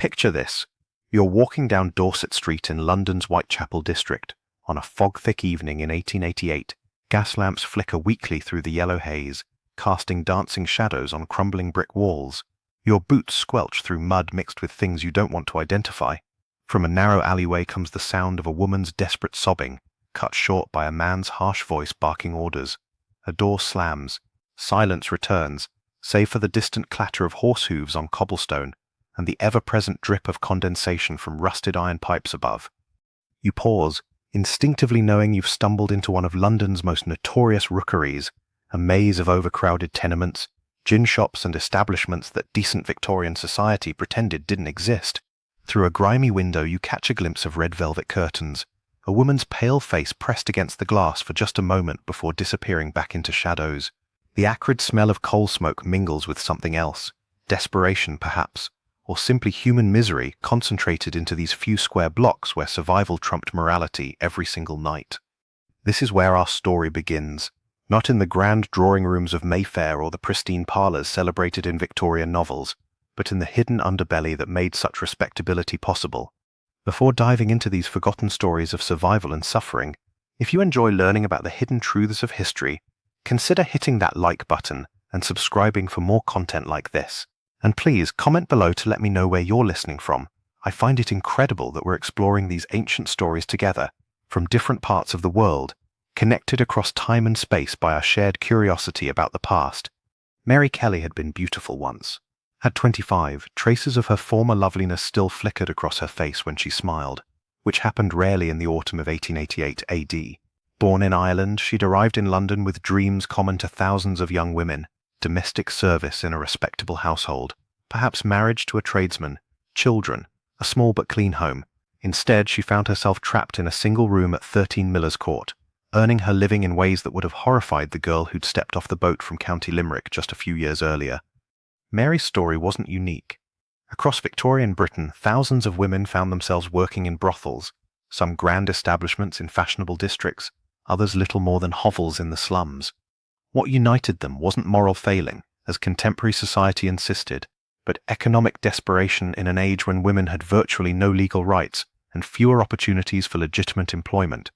Picture this. You're walking down Dorset Street in London's Whitechapel district on a fog-thick evening in 1888. Gas lamps flicker weakly through the yellow haze, casting dancing shadows on crumbling brick walls. Your boots squelch through mud mixed with things you don't want to identify. From a narrow alleyway comes the sound of a woman's desperate sobbing, cut short by a man's harsh voice barking orders. A door slams. Silence returns, save for the distant clatter of horse hooves on cobblestone and the ever-present drip of condensation from rusted iron pipes above. You pause, instinctively knowing you've stumbled into one of London's most notorious rookeries, a maze of overcrowded tenements, gin shops and establishments that decent Victorian society pretended didn't exist. Through a grimy window you catch a glimpse of red velvet curtains, a woman's pale face pressed against the glass for just a moment before disappearing back into shadows. The acrid smell of coal smoke mingles with something else, desperation perhaps, or simply human misery concentrated into these few square blocks where survival trumped morality every single night. This is where our story begins, not in the grand drawing rooms of Mayfair or the pristine parlours celebrated in Victorian novels, but in the hidden underbelly that made such respectability possible. Before diving into these forgotten stories of survival and suffering, if you enjoy learning about the hidden truths of history, consider hitting that like button and subscribing for more content like this. And please comment below to let me know where you're listening from. I find it incredible that we're exploring these ancient stories together, from different parts of the world, connected across time and space by our shared curiosity about the past. Mary Kelly had been beautiful once. At 25, traces of her former loveliness still flickered across her face when she smiled, which happened rarely in the autumn of 1888 AD. Born in Ireland, she'd arrived in London with dreams common to thousands of young women: domestic service in a respectable household, perhaps marriage to a tradesman, children, a small but clean home. Instead, she found herself trapped in a single room at 13 Miller's Court, earning her living in ways that would have horrified the girl who'd stepped off the boat from County Limerick just a few years earlier. Mary's story wasn't unique. Across Victorian Britain, thousands of women found themselves working in brothels, some grand establishments in fashionable districts, others little more than hovels in the slums. What united them wasn't moral failing, as contemporary society insisted, but economic desperation in an age when women had virtually no legal rights and fewer opportunities for legitimate employment.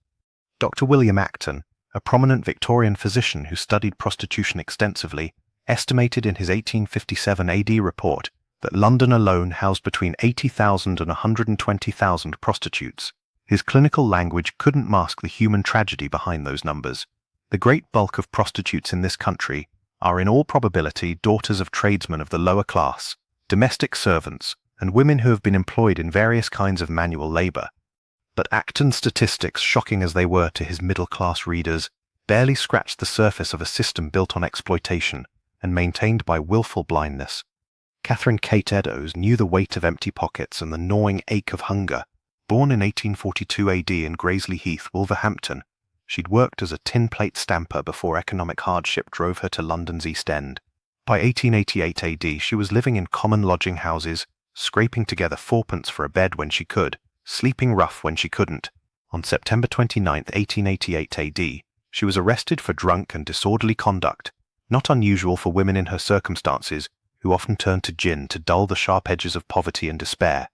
Dr. William Acton, a prominent Victorian physician who studied prostitution extensively, estimated in his 1857 AD report that London alone housed between 80,000 and 120,000 prostitutes. His clinical language couldn't mask the human tragedy behind those numbers. The great bulk of prostitutes in this country are in all probability daughters of tradesmen of the lower class, domestic servants, and women who have been employed in various kinds of manual labor. But Acton's statistics, shocking as they were to his middle-class readers, barely scratched the surface of a system built on exploitation and maintained by willful blindness. Catherine Kate Eddowes knew the weight of empty pockets and the gnawing ache of hunger. Born in 1842 AD in Graiseley Heath, Wolverhampton, she'd worked as a tin plate stamper before economic hardship drove her to London's East End. By 1888 AD, she was living in common lodging houses, scraping together fourpence for a bed when she could, sleeping rough when she couldn't. On September 29, 1888 AD, she was arrested for drunk and disorderly conduct, not unusual for women in her circumstances, who often turned to gin to dull the sharp edges of poverty and despair.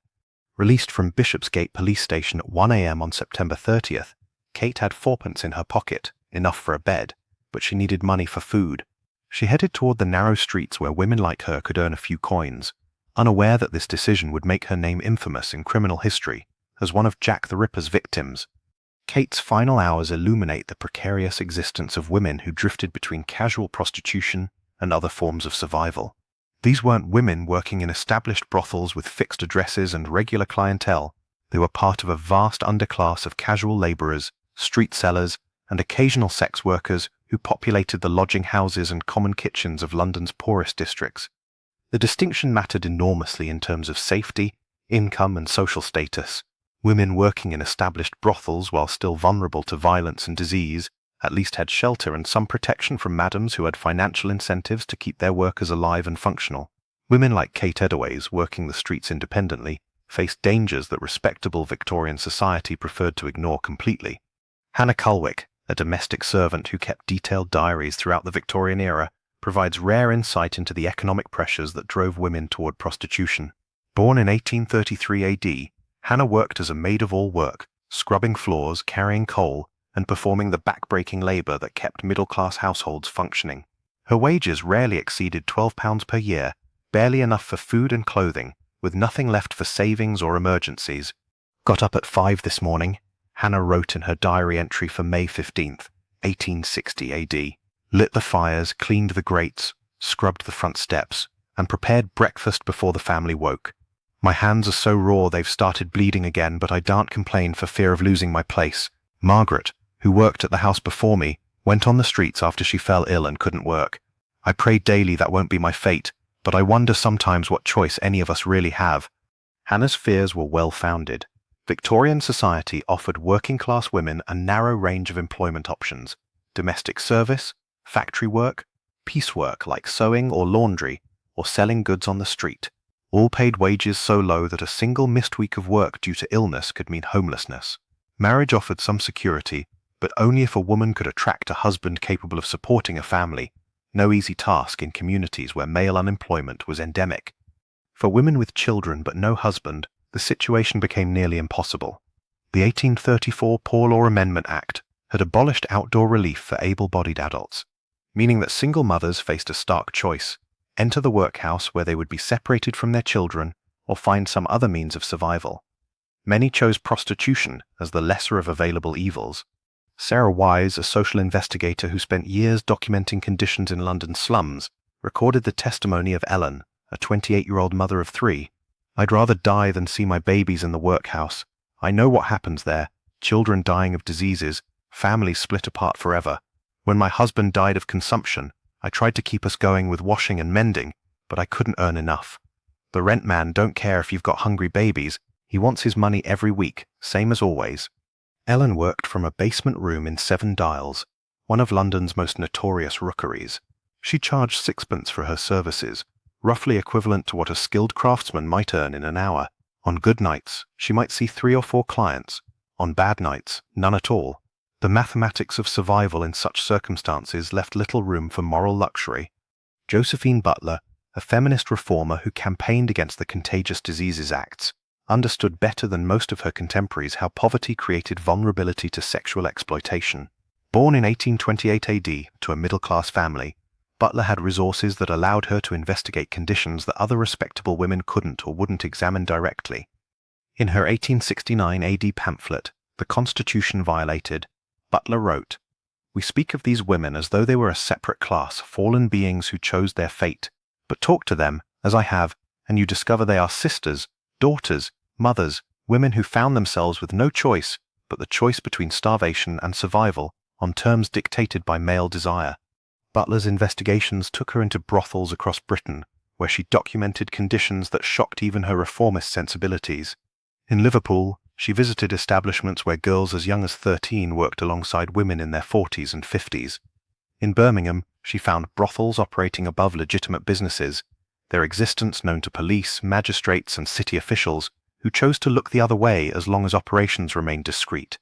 Released from Bishopsgate Police Station at 1 a.m. on September 30th, Kate had fourpence in her pocket, enough for a bed, but she needed money for food. She headed toward the narrow streets where women like her could earn a few coins, unaware that this decision would make her name infamous in criminal history as one of Jack the Ripper's victims. Kate's final hours illuminate the precarious existence of women who drifted between casual prostitution and other forms of survival. These weren't women working in established brothels with fixed addresses and regular clientele. They were part of a vast underclass of casual labourers, street sellers, and occasional sex workers who populated the lodging houses and common kitchens of London's poorest districts. The distinction mattered enormously in terms of safety, income, and social status. Women working in established brothels, while still vulnerable to violence and disease, at least had shelter and some protection from madams who had financial incentives to keep their workers alive and functional. Women like Kate Eddowes, working the streets independently, faced dangers that respectable Victorian society preferred to ignore completely. Hannah Culwick, a domestic servant who kept detailed diaries throughout the Victorian era, provides rare insight into the economic pressures that drove women toward prostitution. Born in 1833 AD, Hannah worked as a maid-of-all-work, scrubbing floors, carrying coal, and performing the back-breaking labor that kept middle-class households functioning. Her wages rarely exceeded £12 per year, barely enough for food and clothing, with nothing left for savings or emergencies. "Got up at 5 this morning," Hannah wrote in her diary entry for May 15, 1860 AD. "Lit the fires, cleaned the grates, scrubbed the front steps, and prepared breakfast before the family woke. My hands are so raw they've started bleeding again, but I daren't complain for fear of losing my place. Margaret, who worked at the house before me, went on the streets after she fell ill and couldn't work. I pray daily that won't be my fate, but I wonder sometimes what choice any of us really have." Hannah's fears were well-founded. Victorian society offered working-class women a narrow range of employment options: domestic service, factory work, piecework like sewing or laundry, or selling goods on the street. All paid wages so low that a single missed week of work due to illness could mean homelessness. Marriage offered some security, but only if a woman could attract a husband capable of supporting a family, no easy task in communities where male unemployment was endemic. For women with children but no husband, the situation became nearly impossible. The 1834 Poor Law Amendment Act had abolished outdoor relief for able-bodied adults, meaning that single mothers faced a stark choice: enter the workhouse where they would be separated from their children, or find some other means of survival. Many chose prostitution as the lesser of available evils. Sarah Wise, a social investigator who spent years documenting conditions in London slums, recorded the testimony of Ellen, a 28-year-old mother of 3. "I'd rather die than see my babies in the workhouse. I know what happens there: children dying of diseases, families split apart forever. When my husband died of consumption, I tried to keep us going with washing and mending, but I couldn't earn enough. The rent man don't care if you've got hungry babies. He wants his money every week, same as always." Ellen worked from a basement room in 7 Dials, one of London's most notorious rookeries. She charged 6pence for her services, roughly equivalent to what a skilled craftsman might earn in an hour. On good nights, she might see 3 or 4 clients. On bad nights, none at all. The mathematics of survival in such circumstances left little room for moral luxury. Josephine Butler, a feminist reformer who campaigned against the Contagious Diseases Acts, understood better than most of her contemporaries how poverty created vulnerability to sexual exploitation. Born in 1828 AD to a middle-class family, Butler had resources that allowed her to investigate conditions that other respectable women couldn't or wouldn't examine directly. In her 1869 AD pamphlet, The Constitution Violated, Butler wrote, "We speak of these women as though they were a separate class, fallen beings who chose their fate. But talk to them, as I have, and you discover they are sisters, daughters, mothers, women who found themselves with no choice but the choice between starvation and survival on terms dictated by male desire." Butler's investigations took her into brothels across Britain, where she documented conditions that shocked even her reformist sensibilities. In Liverpool, she visited establishments where girls as young as 13 worked alongside women in their 40s and 50s. In Birmingham, she found brothels operating above legitimate businesses, their existence known to police, magistrates, and city officials, who chose to look the other way as long as operations remained discreet.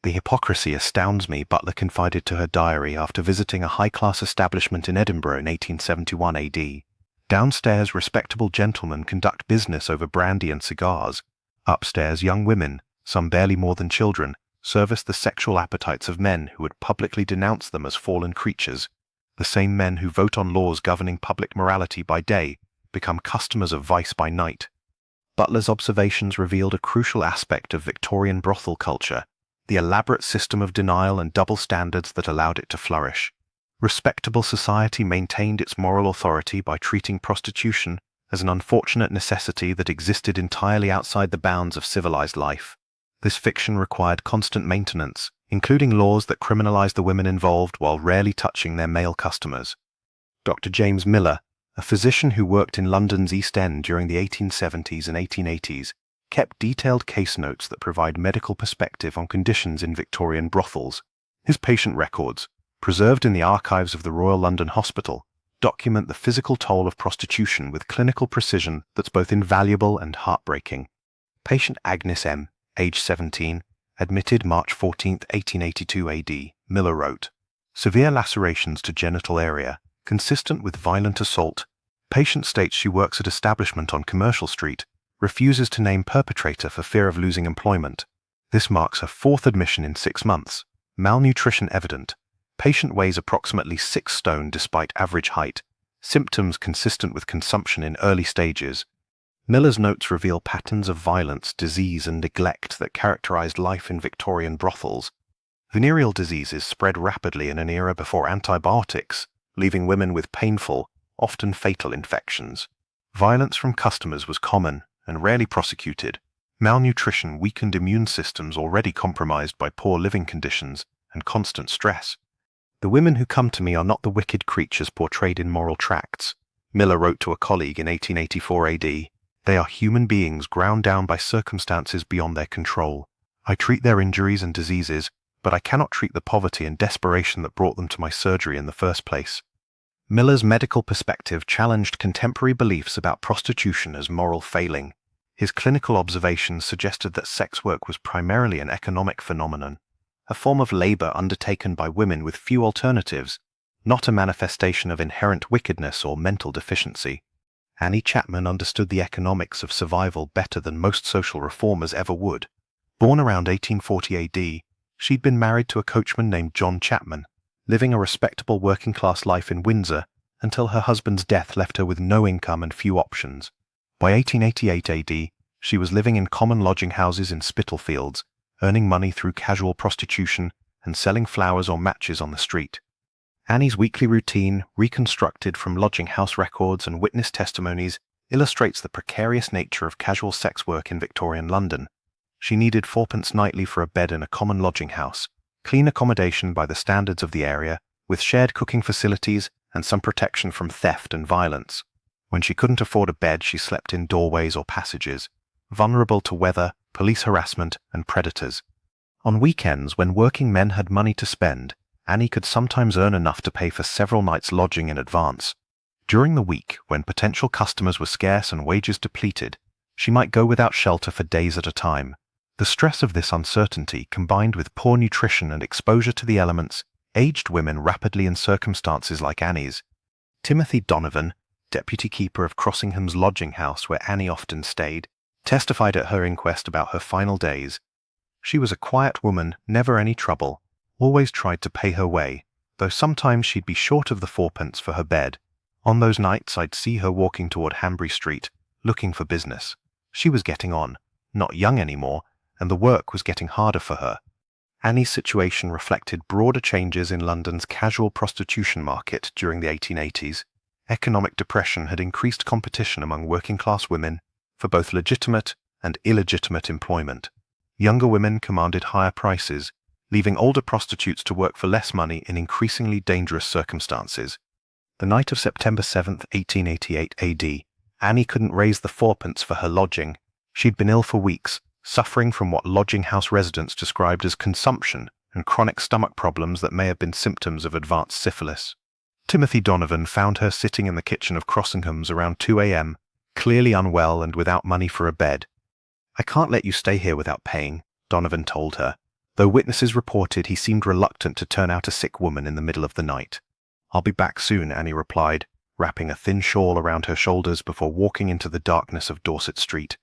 "The hypocrisy astounds me," Butler confided to her diary after visiting a high-class establishment in Edinburgh in 1871 AD. "Downstairs, respectable gentlemen conduct business over brandy and cigars. Upstairs, young women, some barely more than children, service the sexual appetites of men who would publicly denounce them as fallen creatures. The same men who vote on laws governing public morality by day become customers of vice by night." Butler's observations revealed a crucial aspect of Victorian brothel culture: the elaborate system of denial and double standards that allowed it to flourish. Respectable society maintained its moral authority by treating prostitution as an unfortunate necessity that existed entirely outside the bounds of civilized life. This fiction required constant maintenance, including laws that criminalized the women involved while rarely touching their male customers. Dr. James Miller, a physician who worked in London's East End during the 1870s and 1880s, kept detailed case notes that provide medical perspective on conditions in Victorian brothels. His patient records, preserved in the archives of the Royal London Hospital, document the physical toll of prostitution with clinical precision that's both invaluable and heartbreaking. Patient Agnes M., age 17, admitted March 14, 1882 AD, Miller wrote, "Severe lacerations to genital area, consistent with violent assault. Patient states she works at establishment on Commercial Street, refuses to name perpetrator for fear of losing employment. This marks her fourth admission in 6 months. Malnutrition evident. Patient weighs approximately 6 stone despite average height. Symptoms consistent with consumption in early stages. Miller's notes reveal patterns of violence, disease, and neglect that characterized life in Victorian brothels. Venereal diseases spread rapidly in an era before antibiotics, leaving women with painful, often fatal infections. Violence from customers was common and rarely prosecuted. Malnutrition weakened immune systems already compromised by poor living conditions and constant stress. The women who come to me are not the wicked creatures portrayed in moral tracts, Miller wrote to a colleague in 1884 AD. They are human beings ground down by circumstances beyond their control. I treat their injuries and diseases, but I cannot treat the poverty and desperation that brought them to my surgery in the first place. Miller's medical perspective challenged contemporary beliefs about prostitution as moral failing. His clinical observations suggested that sex work was primarily an economic phenomenon, a form of labor undertaken by women with few alternatives, not a manifestation of inherent wickedness or mental deficiency. Annie Chapman understood the economics of survival better than most social reformers ever would. Born around 1840 AD, she'd been married to a coachman named John Chapman, living a respectable working-class life in Windsor until her husband's death left her with no income and few options. By 1888 AD, she was living in common lodging houses in Spitalfields, earning money through casual prostitution and selling flowers or matches on the street. Annie's weekly routine, reconstructed from lodging house records and witness testimonies, illustrates the precarious nature of casual sex work in Victorian London. She needed 4pence nightly for a bed in a common lodging house, clean accommodation by the standards of the area, with shared cooking facilities and some protection from theft and violence. When she couldn't afford a bed, she slept in doorways or passages, vulnerable to weather, police harassment, and predators. On weekends, when working men had money to spend, Annie could sometimes earn enough to pay for several nights' lodging in advance. During the week, when potential customers were scarce and wages depleted, she might go without shelter for days at a time. The stress of this uncertainty, combined with poor nutrition and exposure to the elements, aged women rapidly in circumstances like Annie's. Timothy Donovan, deputy keeper of Crossingham's lodging house where Annie often stayed, testified at her inquest about her final days. She was a quiet woman, never any trouble, always tried to pay her way, though sometimes she'd be short of the 4pence for her bed. On those nights I'd see her walking toward Hanbury Street, looking for business. She was getting on, not young anymore, and the work was getting harder for her. Annie's situation reflected broader changes in London's casual prostitution market during the 1880s. Economic depression had increased competition among working-class women for both legitimate and illegitimate employment. Younger women commanded higher prices, leaving older prostitutes to work for less money in increasingly dangerous circumstances. The night of September 7, 1888 AD, Annie couldn't raise the 4pence for her lodging. She'd been ill for weeks, suffering from what lodging house residents described as consumption and chronic stomach problems that may have been symptoms of advanced syphilis. Timothy Donovan found her sitting in the kitchen of Crossingham's around 2 a.m., clearly unwell and without money for a bed. "I can't let you stay here without paying," Donovan told her, though witnesses reported he seemed reluctant to turn out a sick woman in the middle of the night. "I'll be back soon," Annie replied, wrapping a thin shawl around her shoulders before walking into the darkness of Dorset Street.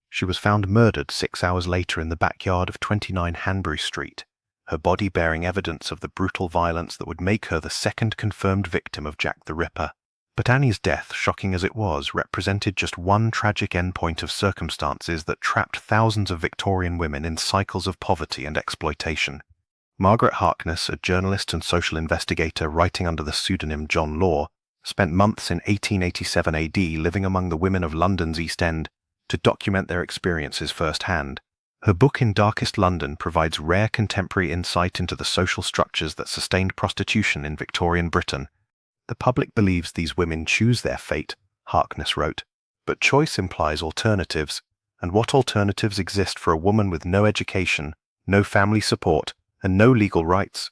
She was found murdered 6 hours later in the backyard of 29 Hanbury Street, her body bearing evidence of the brutal violence that would make her the second confirmed victim of Jack the Ripper. But Annie's death, shocking as it was, represented just one tragic endpoint of circumstances that trapped thousands of Victorian women in cycles of poverty and exploitation. Margaret Harkness, a journalist and social investigator writing under the pseudonym John Law, spent months in 1887 AD living among the women of London's East End to document their experiences firsthand. Her book In Darkest London provides rare contemporary insight into the social structures that sustained prostitution in Victorian Britain. "The public believes these women choose their fate," Harkness wrote, "but choice implies alternatives, and what alternatives exist for a woman with no education, no family support, and no legal rights?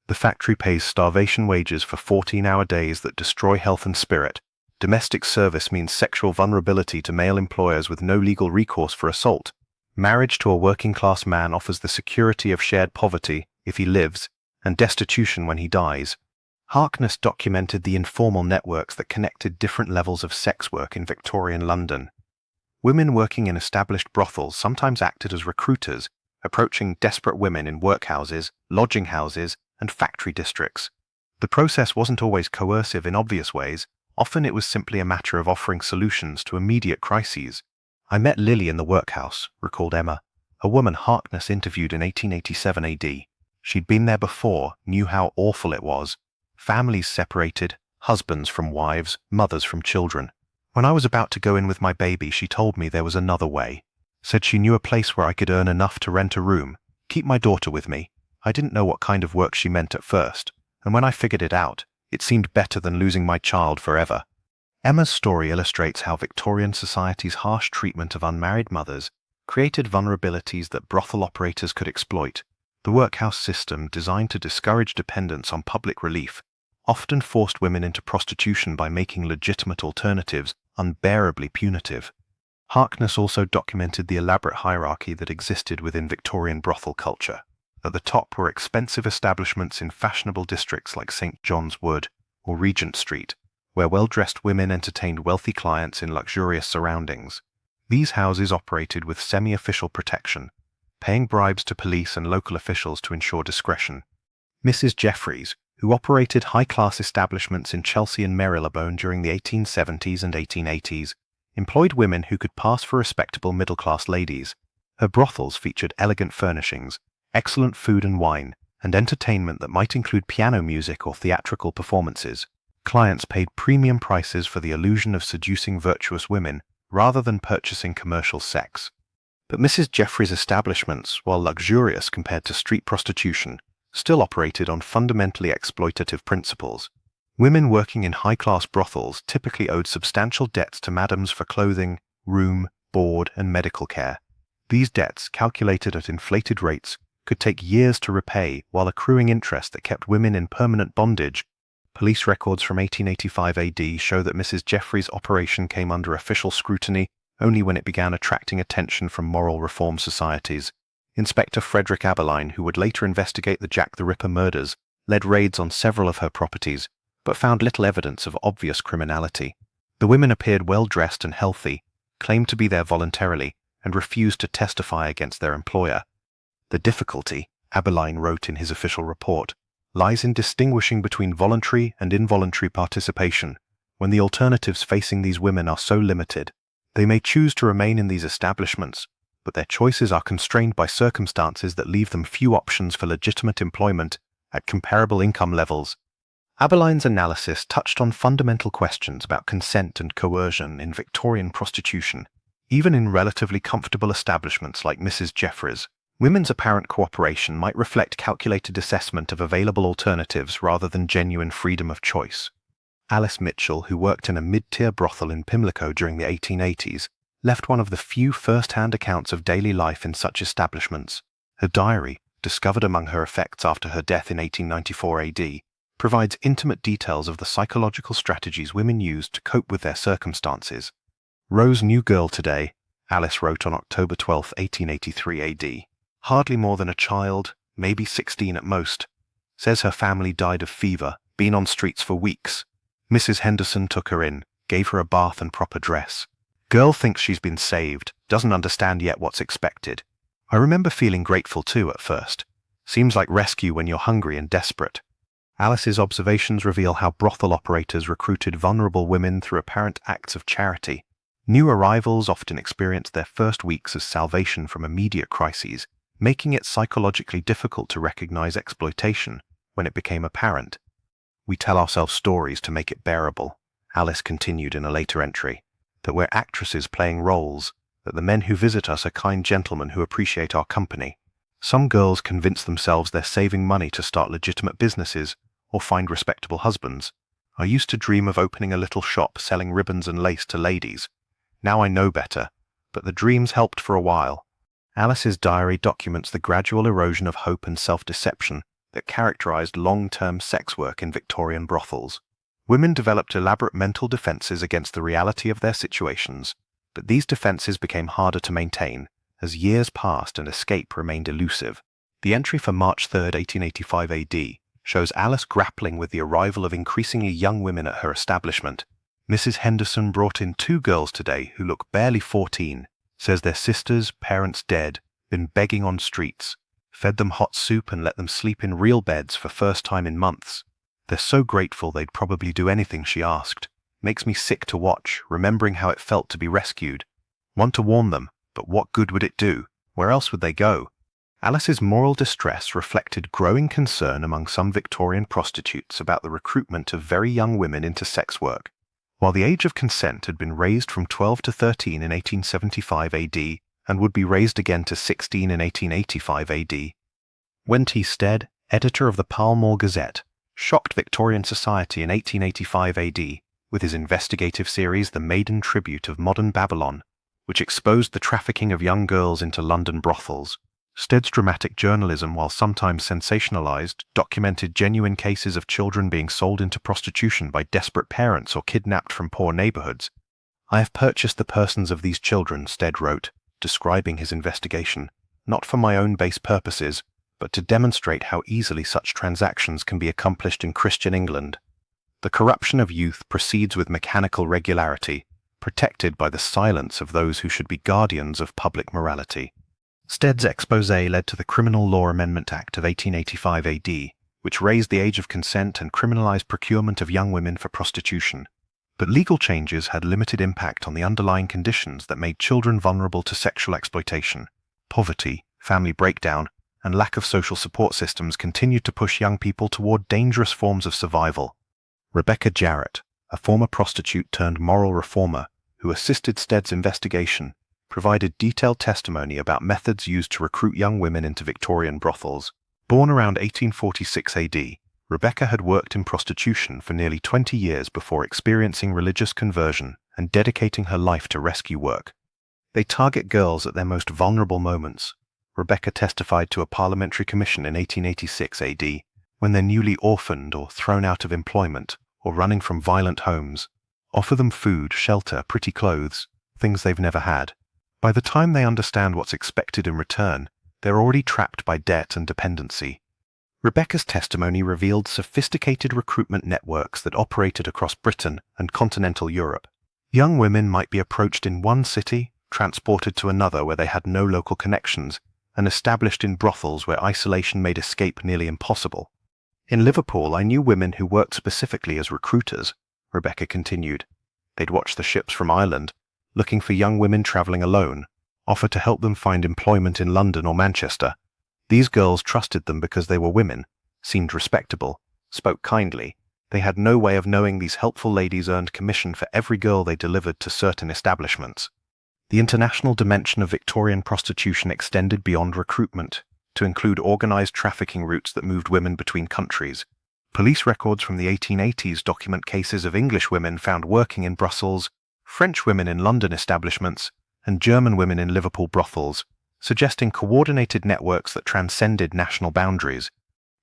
The factory pays starvation wages for 14-hour days that destroy health and spirit. Domestic service means sexual vulnerability to male employers with no legal recourse for assault. Marriage to a working-class man offers the security of shared poverty if he lives, and destitution when he dies." Harkness documented the informal networks that connected different levels of sex work in Victorian London. Women working in established brothels sometimes acted as recruiters, approaching desperate women in workhouses, lodging houses, and factory districts. The process wasn't always coercive in obvious ways. Often it was simply a matter of offering solutions to immediate crises. "I met Lily in the workhouse," recalled Emma, a woman Harkness interviewed in 1887 AD. "She'd been there before, knew how awful it was. Families separated, husbands from wives, mothers from children. When I was about to go in with my baby, she told me there was another way. Said she knew a place where I could earn enough to rent a room, keep my daughter with me. I didn't know what kind of work she meant at first, and when I figured it out, it seemed better than losing my child forever." Emma's story illustrates how Victorian society's harsh treatment of unmarried mothers created vulnerabilities that brothel operators could exploit. The workhouse system, designed to discourage dependence on public relief, often forced women into prostitution by making legitimate alternatives unbearably punitive. Harkness also documented the elaborate hierarchy that existed within Victorian brothel culture. At the top were expensive establishments in fashionable districts like St. John's Wood or Regent Street, where well-dressed women entertained wealthy clients in luxurious surroundings. These houses operated with semi-official protection, paying bribes to police and local officials to ensure discretion. Mrs. Jeffries, who operated high-class establishments in Chelsea and Marylebone during the 1870s and 1880s, employed women who could pass for respectable middle-class ladies. Her brothels featured elegant furnishings, excellent food and wine, and entertainment that might include piano music or theatrical performances. Clients paid premium prices for the illusion of seducing virtuous women rather than purchasing commercial sex. But Mrs. Jeffries' establishments, while luxurious compared to street prostitution, still operated on fundamentally exploitative principles. Women working in high-class brothels typically owed substantial debts to madams for clothing, room, board, and medical care. These debts, calculated at inflated rates, could take years to repay while accruing interest that kept women in permanent bondage. Police records from 1885 AD show that Mrs. Jeffries' operation came under official scrutiny only when it began attracting attention from moral reform societies. Inspector Frederick Aberline, who would later investigate the Jack the Ripper murders, led raids on several of her properties, but found little evidence of obvious criminality. The women appeared well-dressed and healthy, claimed to be there voluntarily, and refused to testify against their employer. "The difficulty," Aberline wrote in his official report, "lies in distinguishing between voluntary and involuntary participation. When the alternatives facing these women are so limited, they may choose to remain in these establishments, but their choices are constrained by circumstances that leave them few options for legitimate employment at comparable income levels." Aberline's analysis touched on fundamental questions about consent and coercion in Victorian prostitution. Even in relatively comfortable establishments like Mrs. Jeffries, women's apparent cooperation might reflect calculated assessment of available alternatives rather than genuine freedom of choice. Alice Mitchell, who worked in a mid-tier brothel in Pimlico during the 1880s, left one of the few first-hand accounts of daily life in such establishments. Her diary, discovered among her effects after her death in 1894 AD, provides intimate details of the psychological strategies women used to cope with their circumstances. "Rose new girl today," Alice wrote on October 12, 1883 AD. "Hardly more than a child, maybe 16 at most. Says her family died of fever, been on streets for weeks. Mrs. Henderson took her in, gave her a bath and proper dress. Girl thinks she's been saved, doesn't understand yet what's expected. I remember feeling grateful too at first. Seems like rescue when you're hungry and desperate." Alice's observations reveal how brothel operators recruited vulnerable women through apparent acts of charity. New arrivals often experienced their first weeks as salvation from immediate crises, making it psychologically difficult to recognize exploitation when it became apparent. "We tell ourselves stories to make it bearable," Alice continued in a later entry, "that we're actresses playing roles, that the men who visit us are kind gentlemen who appreciate our company. Some girls convince themselves they're saving money to start legitimate businesses or find respectable husbands. I used to dream of opening a little shop selling ribbons and lace to ladies. Now I know better, but the dreams helped for a while." Alice's diary documents the gradual erosion of hope and self-deception that characterized long-term sex work in Victorian brothels. Women developed elaborate mental defenses against the reality of their situations, but these defenses became harder to maintain as years passed and escape remained elusive. The entry for March 3, 1885 AD shows Alice grappling with the arrival of increasingly young women at her establishment. Mrs. Henderson brought in 2 girls today who look barely 14, says their sisters, parents dead, been begging on streets, fed them hot soup and let them sleep in real beds for first time in months. They're so grateful they'd probably do anything she asked. Makes me sick to watch, remembering how it felt to be rescued. Want to warn them, but what good would it do? Where else would they go? Alice's moral distress reflected growing concern among some Victorian prostitutes about the recruitment of very young women into sex work. While the age of consent had been raised from 12 to 13 in 1875 AD and would be raised again to 16 in 1885 AD, Wen T. Stead, editor of the Pall Mall Gazette, shocked Victorian society in 1885 AD with his investigative series The Maiden Tribute of Modern Babylon, which exposed the trafficking of young girls into London brothels. Stead's dramatic journalism, while sometimes sensationalized, documented genuine cases of children being sold into prostitution by desperate parents or kidnapped from poor neighborhoods. "I have purchased the persons of these children," Stead wrote, describing his investigation, "not for my own base purposes, but to demonstrate how easily such transactions can be accomplished in Christian England. The corruption of youth proceeds with mechanical regularity, protected by the silence of those who should be guardians of public morality." Stead's exposé led to the Criminal Law Amendment Act of 1885 AD, which raised the age of consent and criminalized procurement of young women for prostitution. But legal changes had limited impact on the underlying conditions that made children vulnerable to sexual exploitation. Poverty, family breakdown, and lack of social support systems continued to push young people toward dangerous forms of survival. Rebecca Jarrett, a former prostitute turned moral reformer who assisted Stead's investigation, provided detailed testimony about methods used to recruit young women into Victorian brothels. Born around 1846 AD, Rebecca had worked in prostitution for nearly 20 years before experiencing religious conversion and dedicating her life to rescue work. "They target girls at their most vulnerable moments," Rebecca testified to a parliamentary commission in 1886 AD, "when they're newly orphaned or thrown out of employment or running from violent homes. Offer them food, shelter, pretty clothes, things they've never had. By the time they understand what's expected in return, they're already trapped by debt and dependency." Rebecca's testimony revealed sophisticated recruitment networks that operated across Britain and continental Europe. Young women might be approached in one city, transported to another where they had no local connections, and established in brothels where isolation made escape nearly impossible. "In Liverpool, I knew women who worked specifically as recruiters," Rebecca continued. "They'd watch the ships from Ireland, looking for young women traveling alone, offer to help them find employment in London or Manchester. These girls trusted them because they were women, seemed respectable, spoke kindly. They had no way of knowing these helpful ladies earned commission for every girl they delivered to certain establishments." The international dimension of Victorian prostitution extended beyond recruitment, to include organized trafficking routes that moved women between countries. Police records from the 1880s document cases of English women found working in Brussels, French women in London establishments, and German women in Liverpool brothels, suggesting coordinated networks that transcended national boundaries.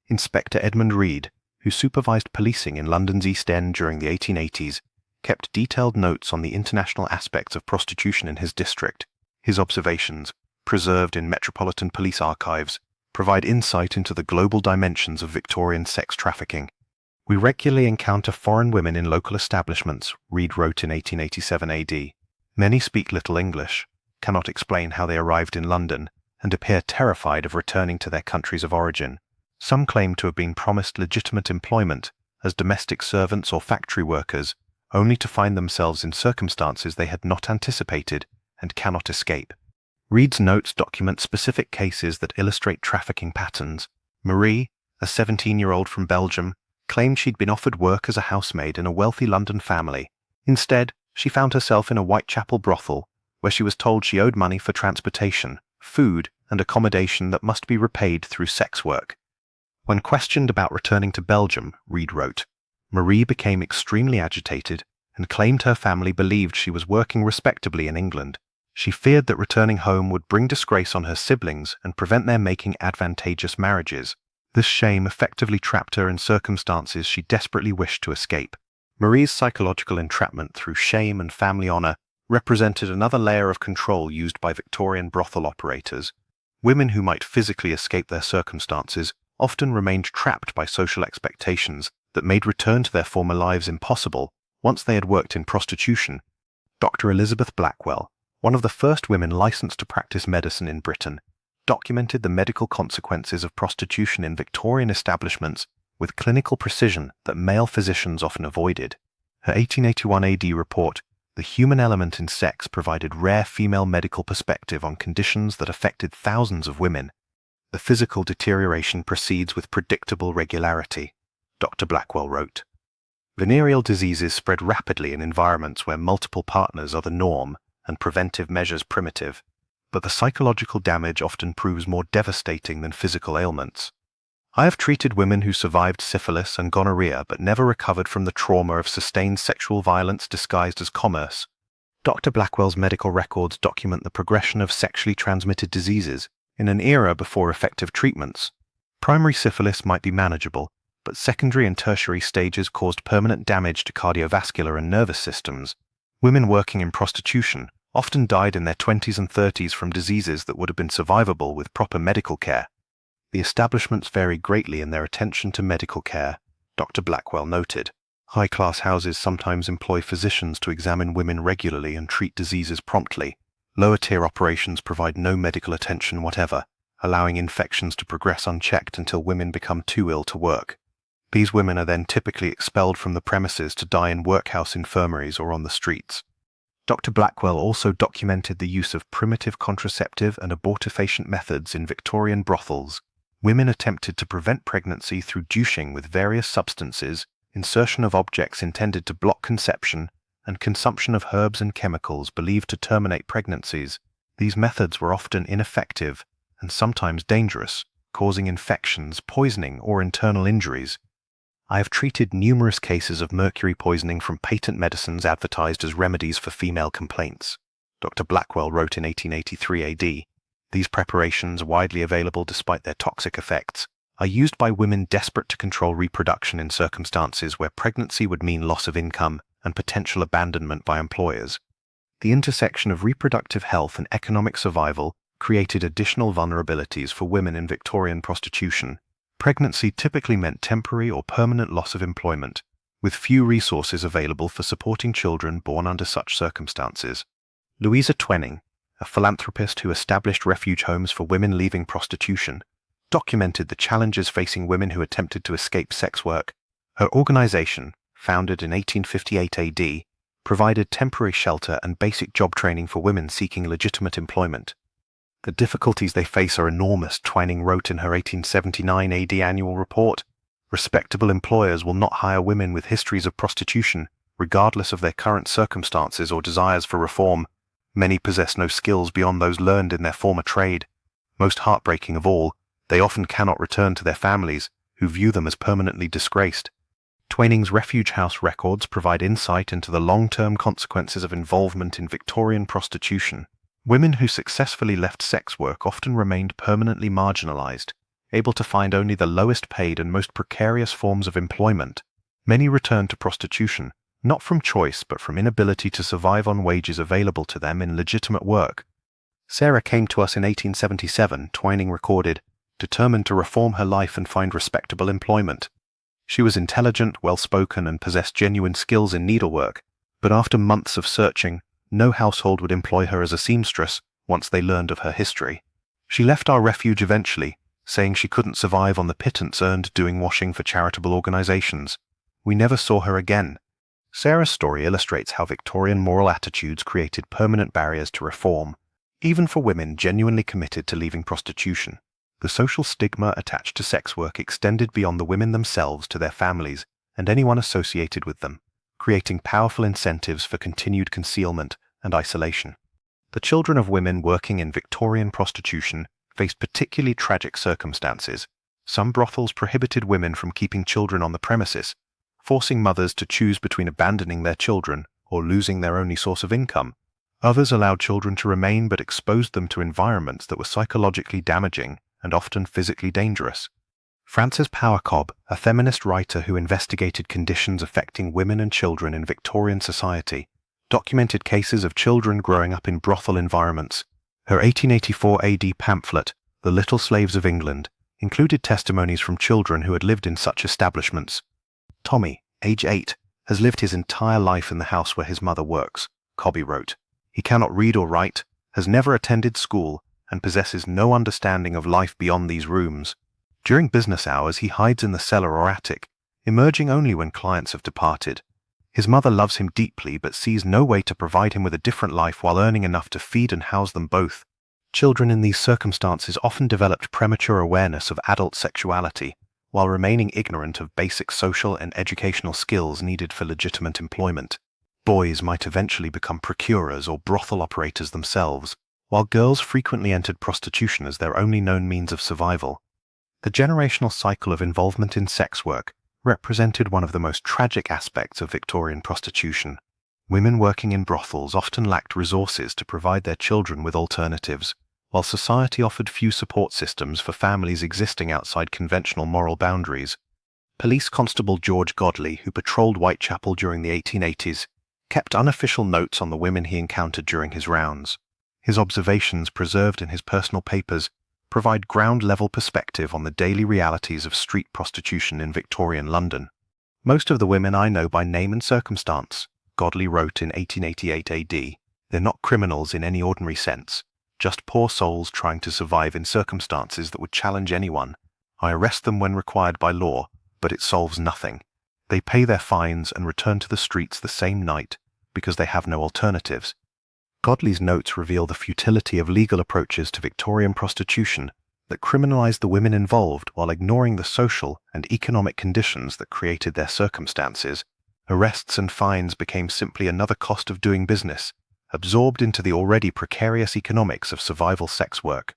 Inspector Edmund Reed, who supervised policing in London's East End during the 1880s, kept detailed notes on the international aspects of prostitution in his district. His observations, preserved in Metropolitan Police archives, provide insight into the global dimensions of Victorian sex trafficking. "We regularly encounter foreign women in local establishments," Reed wrote in 1887 AD. "Many speak little English, cannot explain how they arrived in London, and appear terrified of returning to their countries of origin. Some claim to have been promised legitimate employment as domestic servants or factory workers, only to find themselves in circumstances they had not anticipated and cannot escape." Reed's notes document specific cases that illustrate trafficking patterns. Marie, a 17-year-old from Belgium, claimed she'd been offered work as a housemaid in a wealthy London family. Instead, she found herself in a Whitechapel brothel, where she was told she owed money for transportation, food, and accommodation that must be repaid through sex work. When questioned about returning to Belgium, Reed wrote, Marie became extremely agitated and claimed her family believed she was working respectably in England. She feared that returning home would bring disgrace on her siblings and prevent their making advantageous marriages. This shame effectively trapped her in circumstances she desperately wished to escape. Marie's psychological entrapment through shame and family honor represented another layer of control used by Victorian brothel operators. Women who might physically escape their circumstances often remained trapped by social expectations that made return to their former lives impossible once they had worked in prostitution. Dr. Elizabeth Blackwell, one of the first women licensed to practice medicine in Britain, documented the medical consequences of prostitution in Victorian establishments with clinical precision that male physicians often avoided. Her 1881 AD report, The Human Element in Sex, provided rare female medical perspective on conditions that affected thousands of women. The physical deterioration proceeds with predictable regularity, Dr. Blackwell wrote. Venereal diseases spread rapidly in environments where multiple partners are the norm and preventive measures primitive, but the psychological damage often proves more devastating than physical ailments. I have treated women who survived syphilis and gonorrhea but never recovered from the trauma of sustained sexual violence disguised as commerce. Dr. Blackwell's medical records document the progression of sexually transmitted diseases in an era before effective treatments. Primary syphilis might be manageable, but secondary and tertiary stages caused permanent damage to cardiovascular and nervous systems. Women working in prostitution often died in their 20s and 30s from diseases that would have been survivable with proper medical care. The establishments vary greatly in their attention to medical care, Dr. Blackwell noted. High-class houses sometimes employ physicians to examine women regularly and treat diseases promptly. Lower-tier operations provide no medical attention whatever, allowing infections to progress unchecked until women become too ill to work. These women are then typically expelled from the premises to die in workhouse infirmaries or on the streets. Dr. Blackwell also documented the use of primitive contraceptive and abortifacient methods in Victorian brothels. Women attempted to prevent pregnancy through douching with various substances, insertion of objects intended to block conception, and consumption of herbs and chemicals believed to terminate pregnancies. These methods were often ineffective and sometimes dangerous, causing infections, poisoning, or internal injuries. I have treated numerous cases of mercury poisoning from patent medicines advertised as remedies for female complaints, Dr. Blackwell wrote in 1883 AD. These preparations, widely available despite their toxic effects, are used by women desperate to control reproduction in circumstances where pregnancy would mean loss of income and potential abandonment by employers. The intersection of reproductive health and economic survival created additional vulnerabilities for women in Victorian prostitution. Pregnancy typically meant temporary or permanent loss of employment, with few resources available for supporting children born under such circumstances. Louisa Twenning, a philanthropist who established refuge homes for women leaving prostitution, documented the challenges facing women who attempted to escape sex work. Her organization, founded in 1858 AD, provided temporary shelter and basic job training for women seeking legitimate employment. The difficulties they face are enormous, Twining wrote in her 1879 AD annual report. Respectable employers will not hire women with histories of prostitution, regardless of their current circumstances or desires for reform. Many possess no skills beyond those learned in their former trade. Most heartbreaking of all, they often cannot return to their families, who view them as permanently disgraced. Twining's refuge house records provide insight into the long-term consequences of involvement in Victorian prostitution. Women who successfully left sex work often remained permanently marginalized, able to find only the lowest paid and most precarious forms of employment. Many returned to prostitution, not from choice but from inability to survive on wages available to them in legitimate work. Sarah came to us in 1877, Twining recorded, determined to reform her life and find respectable employment. She was intelligent, well-spoken, and possessed genuine skills in needlework, but after months of searching, no household would employ her as a seamstress once they learned of her history. She left our refuge eventually, saying she couldn't survive on the pittance earned doing washing for charitable organizations. We never saw her again. Sarah's story illustrates how Victorian moral attitudes created permanent barriers to reform, even for women genuinely committed to leaving prostitution. The social stigma attached to sex work extended beyond the women themselves to their families and anyone associated with them, creating powerful incentives for continued concealment and isolation. The children of women working in Victorian prostitution faced particularly tragic circumstances. Some brothels prohibited women from keeping children on the premises, forcing mothers to choose between abandoning their children or losing their only source of income. Others allowed children to remain but exposed them to environments that were psychologically damaging and often physically dangerous. Frances Power Cobb, a feminist writer who investigated conditions affecting women and children in Victorian society, documented cases of children growing up in brothel environments. Her 1884 AD pamphlet, The Little Slaves of England, included testimonies from children who had lived in such establishments. Tommy, age 8, has lived his entire life in the house where his mother works, Cobby wrote. He cannot read or write, has never attended school, and possesses no understanding of life beyond these rooms. During business hours, he hides in the cellar or attic, emerging only when clients have departed. His mother loves him deeply but sees no way to provide him with a different life while earning enough to feed and house them both. Children in these circumstances often developed premature awareness of adult sexuality, while remaining ignorant of basic social and educational skills needed for legitimate employment. Boys might eventually become procurers or brothel operators themselves, while girls frequently entered prostitution as their only known means of survival. The generational cycle of involvement in sex work represented one of the most tragic aspects of Victorian prostitution. Women working in brothels often lacked resources to provide their children with alternatives, while society offered few support systems for families existing outside conventional moral boundaries. Police Constable George Godley, who patrolled Whitechapel during the 1880s, kept unofficial notes on the women he encountered during his rounds. His observations, preserved in his personal papers, provide ground-level perspective on the daily realities of street prostitution in Victorian London. "Most of the women I know by name and circumstance," Godley wrote in 1888 AD, "they're not criminals in any ordinary sense, just poor souls trying to survive in circumstances that would challenge anyone. I arrest them when required by law, but it solves nothing. They pay their fines and return to the streets the same night because they have no alternatives." Godley's notes reveal the futility of legal approaches to Victorian prostitution that criminalized the women involved while ignoring the social and economic conditions that created their circumstances. Arrests and fines became simply another cost of doing business, absorbed into the already precarious economics of survival sex work.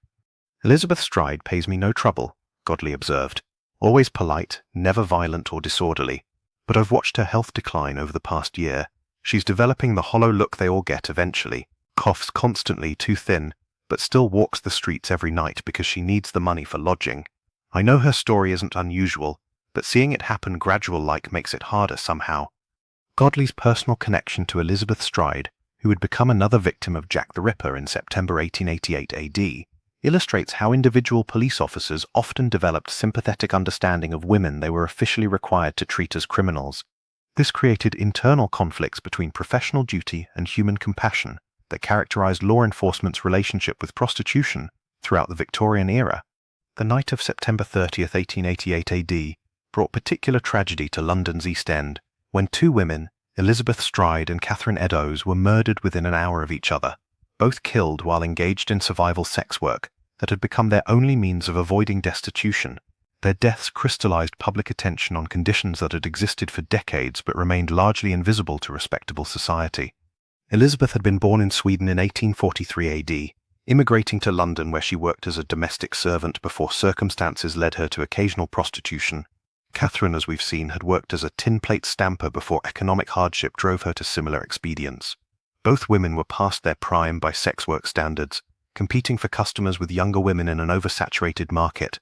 "Elizabeth Stride pays me no trouble," Godley observed. "Always polite, never violent or disorderly. But I've watched her health decline over the past year. She's developing the hollow look they all get eventually. Coughs constantly, too thin, but still walks the streets every night because she needs the money for lodging. I know her story isn't unusual, but seeing it happen gradual-like makes it harder somehow." Godley's personal connection to Elizabeth Stride, who would become another victim of Jack the Ripper in September 1888 AD, illustrates how individual police officers often developed sympathetic understanding of women they were officially required to treat as criminals. This created internal conflicts between professional duty and human compassion that characterized law enforcement's relationship with prostitution throughout the Victorian era. The night of September 30th, 1888 AD, brought particular tragedy to London's East End, when two women, Elizabeth Stride and Catherine Eddowes, were murdered within an hour of each other, both killed while engaged in survival sex work that had become their only means of avoiding destitution. Their deaths crystallized public attention on conditions that had existed for decades but remained largely invisible to respectable society. Elizabeth had been born in Sweden in 1843 AD, immigrating to London where she worked as a domestic servant before circumstances led her to occasional prostitution. Catherine, as we've seen, had worked as a tin plate stamper before economic hardship drove her to similar expedients. Both women were past their prime by sex work standards, competing for customers with younger women in an oversaturated market.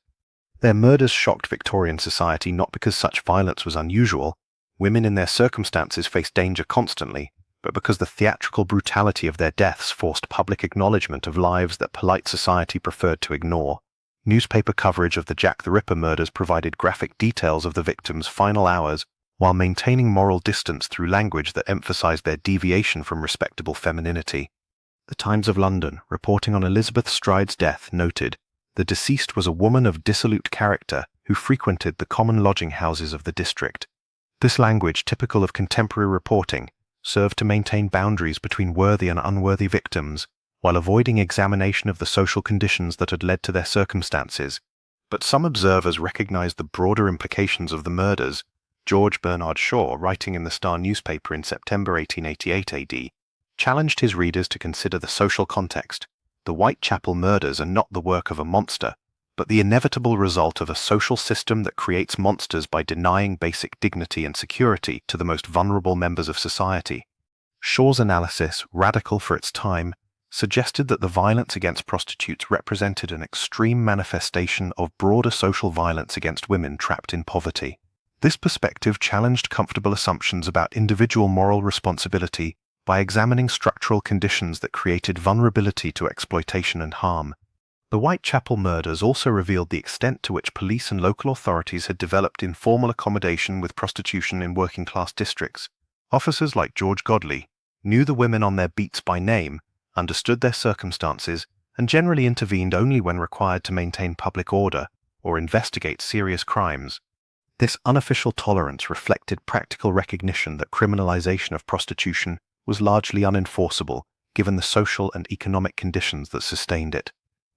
Their murders shocked Victorian society not because such violence was unusual. Women in their circumstances faced danger constantly, but because the theatrical brutality of their deaths forced public acknowledgement of lives that polite society preferred to ignore. Newspaper coverage of the Jack the Ripper murders provided graphic details of the victims' final hours, while maintaining moral distance through language that emphasized their deviation from respectable femininity. The Times of London, reporting on Elizabeth Stride's death, noted, "The deceased was a woman of dissolute character who frequented the common lodging houses of the district." This language, typical of contemporary reporting, served to maintain boundaries between worthy and unworthy victims, while avoiding examination of the social conditions that had led to their circumstances. But some observers recognized the broader implications of the murders. George Bernard Shaw, writing in the Star newspaper in September 1888 AD, challenged his readers to consider the social context. The Whitechapel murders are not the work of a monster, but the inevitable result of a social system that creates monsters by denying basic dignity and security to the most vulnerable members of society. Shaw's analysis, radical for its time, suggested that the violence against prostitutes represented an extreme manifestation of broader social violence against women trapped in poverty. This perspective challenged comfortable assumptions about individual moral responsibility by examining structural conditions that created vulnerability to exploitation and harm. The Whitechapel murders also revealed the extent to which police and local authorities had developed informal accommodation with prostitution in working-class districts. Officers like George Godley knew the women on their beats by name, understood their circumstances, and generally intervened only when required to maintain public order or investigate serious crimes. This unofficial tolerance reflected practical recognition that criminalization of prostitution was largely unenforceable given the social and economic conditions that sustained it.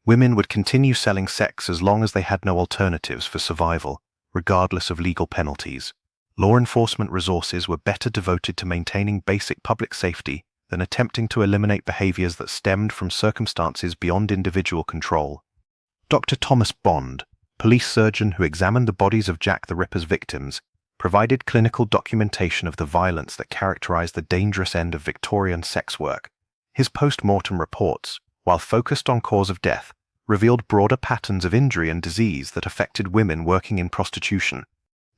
Women would continue selling sex as long as they had no alternatives for survival, regardless of legal penalties. Law enforcement resources were better devoted to maintaining basic public safety than attempting to eliminate behaviors that stemmed from circumstances beyond individual control. Dr. Thomas Bond, police surgeon who examined the bodies of Jack the Ripper's victims, provided clinical documentation of the violence that characterized the dangerous end of Victorian sex work. His post-mortem reports, while focused on cause of death, revealed broader patterns of injury and disease that affected women working in prostitution.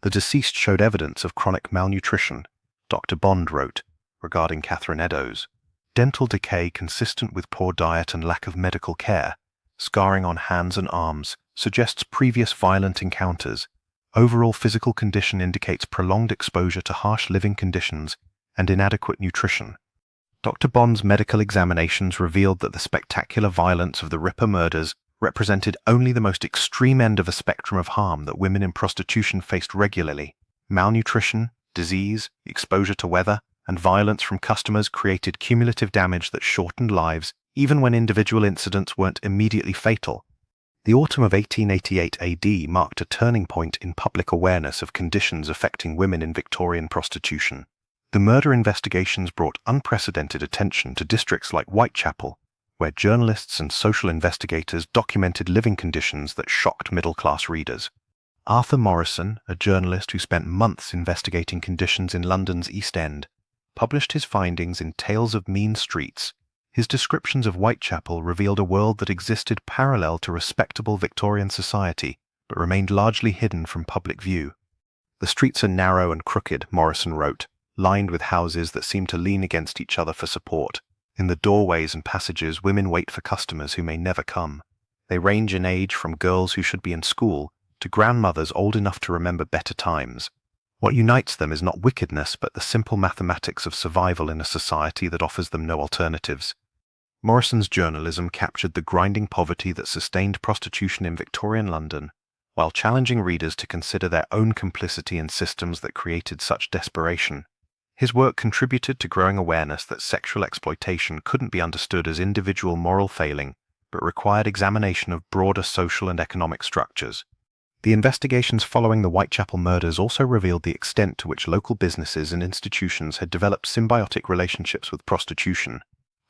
The deceased showed evidence of chronic malnutrition, Dr. Bond wrote, regarding Catherine Eddowes. Dental decay consistent with poor diet and lack of medical care, scarring on hands and arms, suggests previous violent encounters. Overall physical condition indicates prolonged exposure to harsh living conditions and inadequate nutrition. Dr. Bond's medical examinations revealed that the spectacular violence of the Ripper murders represented only the most extreme end of a spectrum of harm that women in prostitution faced regularly. Malnutrition, disease, exposure to weather, and violence from customers created cumulative damage that shortened lives, even when individual incidents weren't immediately fatal. The autumn of 1888 AD marked a turning point in public awareness of conditions affecting women in Victorian prostitution. The murder investigations brought unprecedented attention to districts like Whitechapel, where journalists and social investigators documented living conditions that shocked middle-class readers. Arthur Morrison, a journalist who spent months investigating conditions in London's East End, published his findings in Tales of Mean Streets. His descriptions of Whitechapel revealed a world that existed parallel to respectable Victorian society, but remained largely hidden from public view. The streets are narrow and crooked, Morrison wrote, lined with houses that seem to lean against each other for support. In the doorways and passages, women wait for customers who may never come. They range in age from girls who should be in school to grandmothers old enough to remember better times. What unites them is not wickedness, but the simple mathematics of survival in a society that offers them no alternatives. Morrison's journalism captured the grinding poverty that sustained prostitution in Victorian London, while challenging readers to consider their own complicity in systems that created such desperation. His work contributed to growing awareness that sexual exploitation couldn't be understood as individual moral failing, but required examination of broader social and economic structures. The investigations following the Whitechapel murders also revealed the extent to which local businesses and institutions had developed symbiotic relationships with prostitution.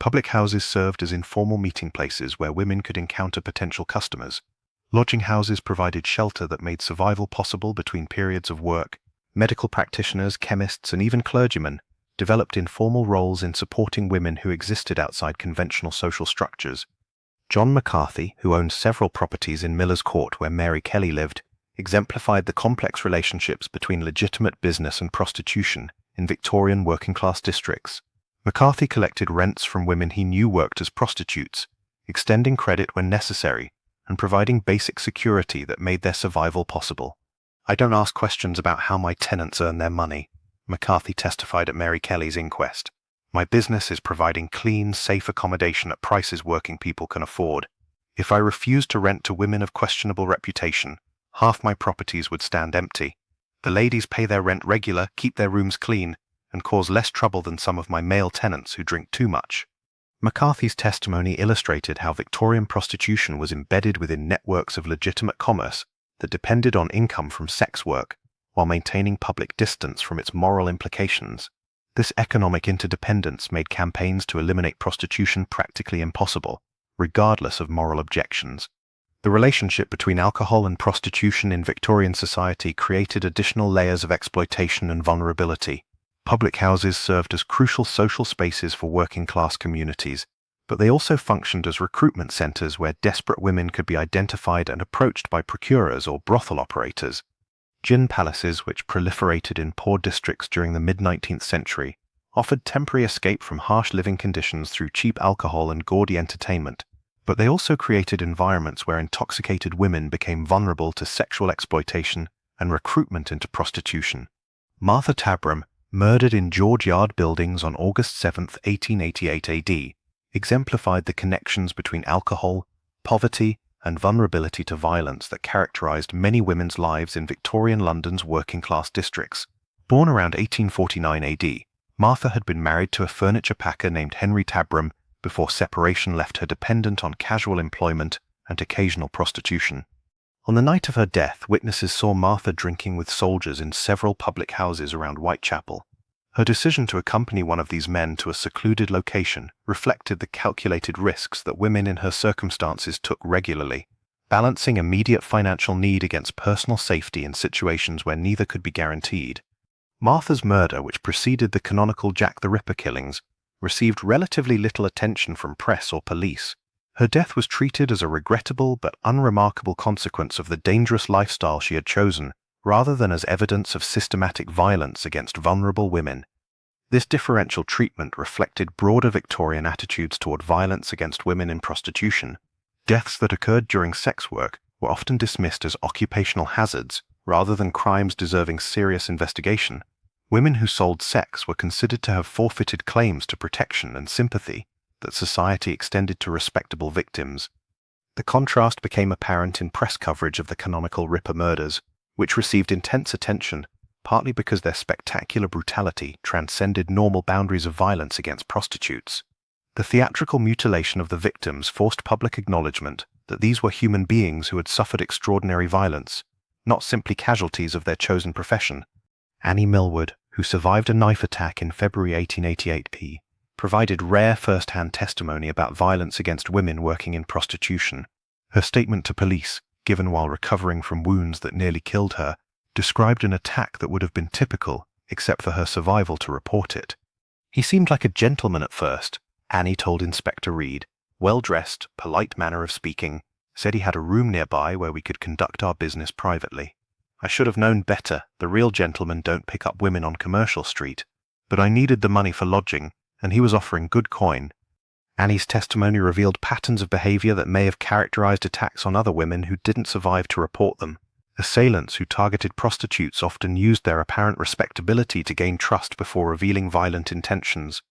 Public houses served as informal meeting places where women could encounter potential customers. Lodging houses provided shelter that made survival possible between periods of work. Medical practitioners, chemists, and even clergymen developed informal roles in supporting women who existed outside conventional social structures. John McCarthy, who owned several properties in Miller's Court where Mary Kelly lived, exemplified the complex relationships between legitimate business and prostitution in Victorian working-class districts. McCarthy collected rents from women he knew worked as prostitutes, extending credit when necessary, and providing basic security that made their survival possible. "I don't ask questions about how my tenants earn their money," McCarthy testified at Mary Kelly's inquest. "My business is providing clean, safe accommodation at prices working people can afford. If I refused to rent to women of questionable reputation, half my properties would stand empty. The ladies pay their rent regular, keep their rooms clean, and cause less trouble than some of my male tenants who drink too much." McCarthy's testimony illustrated how Victorian prostitution was embedded within networks of legitimate commerce that depended on income from sex work, while maintaining public distance from its moral implications. This economic interdependence made campaigns to eliminate prostitution practically impossible, regardless of moral objections. The relationship between alcohol and prostitution in Victorian society created additional layers of exploitation and vulnerability. Public houses served as crucial social spaces for working-class communities, but they also functioned as recruitment centers where desperate women could be identified and approached by procurers or brothel operators. Gin palaces, which proliferated in poor districts during the mid-19th century, offered temporary escape from harsh living conditions through cheap alcohol and gaudy entertainment, but they also created environments where intoxicated women became vulnerable to sexual exploitation and recruitment into prostitution. Martha Tabram, murdered in George Yard Buildings on August 7, 1888 AD, exemplified the connections between alcohol, poverty, and vulnerability to violence that characterized many women's lives in Victorian London's working-class districts. Born around 1849 AD, Martha had been married to a furniture packer named Henry Tabram before separation left her dependent on casual employment and occasional prostitution. On the night of her death, witnesses saw Martha drinking with soldiers in several public houses around Whitechapel. Her decision to accompany one of these men to a secluded location reflected the calculated risks that women in her circumstances took regularly, balancing immediate financial need against personal safety in situations where neither could be guaranteed. Martha's murder, which preceded the canonical Jack the Ripper killings, received relatively little attention from press or police. Her death was treated as a regrettable but unremarkable consequence of the dangerous lifestyle she had chosen, rather than as evidence of systematic violence against vulnerable women. This differential treatment reflected broader Victorian attitudes toward violence against women in prostitution. Deaths that occurred during sex work were often dismissed as occupational hazards rather than crimes deserving serious investigation. Women who sold sex were considered to have forfeited claims to protection and sympathy that society extended to respectable victims. The contrast became apparent in press coverage of the canonical Ripper murders, which received intense attention, partly because their spectacular brutality transcended normal boundaries of violence against prostitutes. The theatrical mutilation of the victims forced public acknowledgement that these were human beings who had suffered extraordinary violence, not simply casualties of their chosen profession. Annie Millward, who survived a knife attack in February 1888, provided rare first-hand testimony about violence against women working in prostitution. Her statement to police, given while recovering from wounds that nearly killed her, described an attack that would have been typical, except for her survival to report it. "He seemed like a gentleman at first," Annie told Inspector Reed. "Well-dressed, polite manner of speaking, said he had a room nearby where we could conduct our business privately. I should have known better. The real gentlemen don't pick up women on Commercial Street. But I needed the money for lodging, and he was offering good coin." Annie's testimony revealed patterns of behavior that may have characterized attacks on other women who didn't survive to report them. Assailants who targeted prostitutes often used their apparent respectability to gain trust before revealing violent intentions.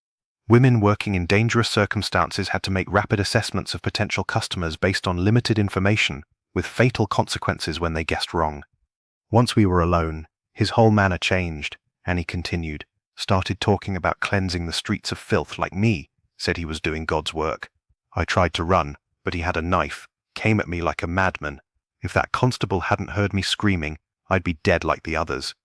Women working in dangerous circumstances had to make rapid assessments of potential customers based on limited information, with fatal consequences when they guessed wrong. "Once we were alone, his whole manner changed," Annie continued. "Started talking about cleansing the streets of filth like me, said he was doing God's work. I tried to run, but he had a knife, came at me like a madman. If that constable hadn't heard me screaming, I'd be dead like the others."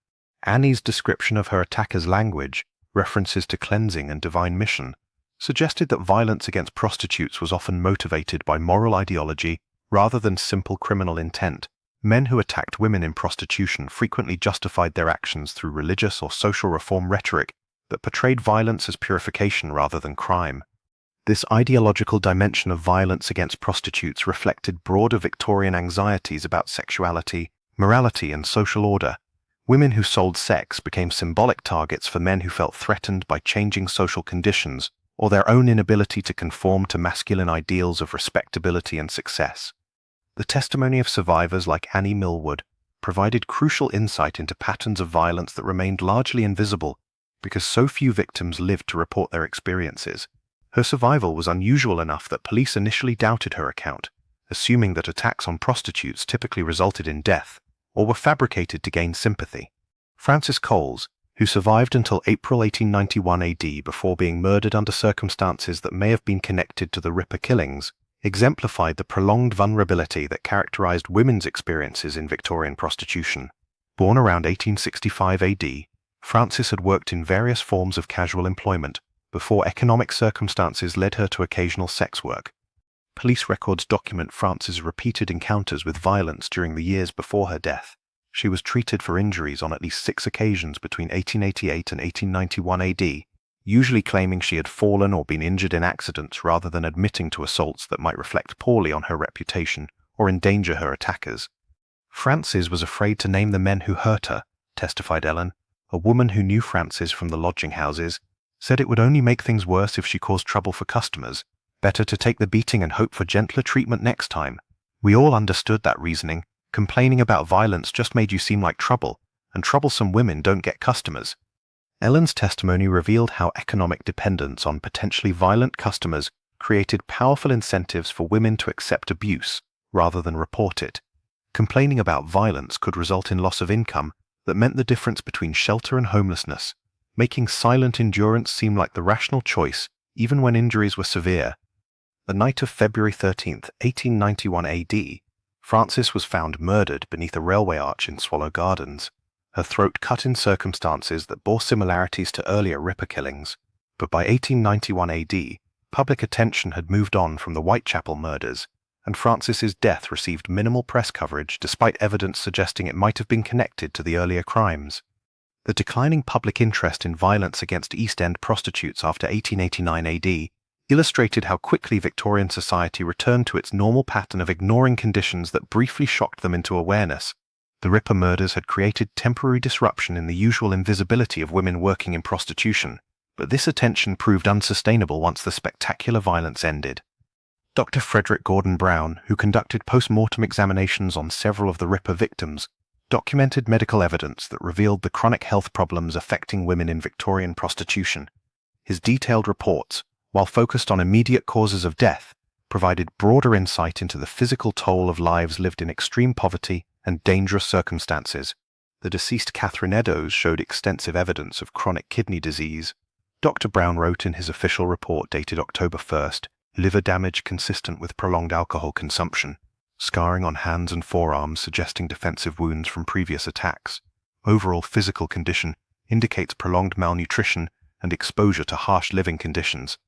Annie's description of her attacker's language, references to cleansing and divine mission, suggested that violence against prostitutes was often motivated by moral ideology rather than simple criminal intent. Men who attacked women in prostitution frequently justified their actions through religious or social reform rhetoric that portrayed violence as purification rather than crime. This ideological dimension of violence against prostitutes reflected broader Victorian anxieties about sexuality, morality, and social order. Women who sold sex became symbolic targets for men who felt threatened by changing social conditions or their own inability to conform to masculine ideals of respectability and success. The testimony of survivors like Annie Millward provided crucial insight into patterns of violence that remained largely invisible because so few victims lived to report their experiences. Her survival was unusual enough that police initially doubted her account, assuming that attacks on prostitutes typically resulted in death or were fabricated to gain sympathy. Frances Coles, who survived until April 1891 AD before being murdered under circumstances that may have been connected to the Ripper killings, exemplified the prolonged vulnerability that characterized women's experiences in Victorian prostitution. Born around 1865 AD, Frances had worked in various forms of casual employment before economic circumstances led her to occasional sex work. Police records document Frances' repeated encounters with violence during the years before her death. She was treated for injuries on at least 6 occasions between 1888 and 1891 AD, usually claiming she had fallen or been injured in accidents rather than admitting to assaults that might reflect poorly on her reputation or endanger her attackers. Frances was afraid to name the men who hurt her, testified Ellen, a woman who knew Frances from the lodging houses, said it would only make things worse if she caused trouble for customers. Better to take the beating and hope for gentler treatment next time. We all understood that reasoning. Complaining about violence just made you seem like trouble, and troublesome women don't get customers. Ellen's testimony revealed how economic dependence on potentially violent customers created powerful incentives for women to accept abuse rather than report it. Complaining about violence could result in loss of income that meant the difference between shelter and homelessness, making silent endurance seem like the rational choice even when injuries were severe. The night of February 13, 1891 AD, Frances was found murdered beneath a railway arch in Swallow Gardens, her throat cut in circumstances that bore similarities to earlier Ripper killings. But by 1891 AD, public attention had moved on from the Whitechapel murders, and Frances's death received minimal press coverage despite evidence suggesting it might have been connected to the earlier crimes. The declining public interest in violence against East End prostitutes after 1889 AD illustrated how quickly Victorian society returned to its normal pattern of ignoring conditions that briefly shocked them into awareness. The Ripper murders had created temporary disruption in the usual invisibility of women working in prostitution, but this attention proved unsustainable once the spectacular violence ended. Dr. Frederick Gordon Brown, who conducted post-mortem examinations on several of the Ripper victims, documented medical evidence that revealed the chronic health problems affecting women in Victorian prostitution. His detailed reports, while focused on immediate causes of death, provided broader insight into the physical toll of lives lived in extreme poverty and dangerous circumstances. The deceased Catherine Eddowes showed extensive evidence of chronic kidney disease. Dr. Brown wrote in his official report dated October 1st, liver damage consistent with prolonged alcohol consumption, scarring on hands and forearms suggesting defensive wounds from previous attacks. Overall physical condition indicates prolonged malnutrition and exposure to harsh living conditions.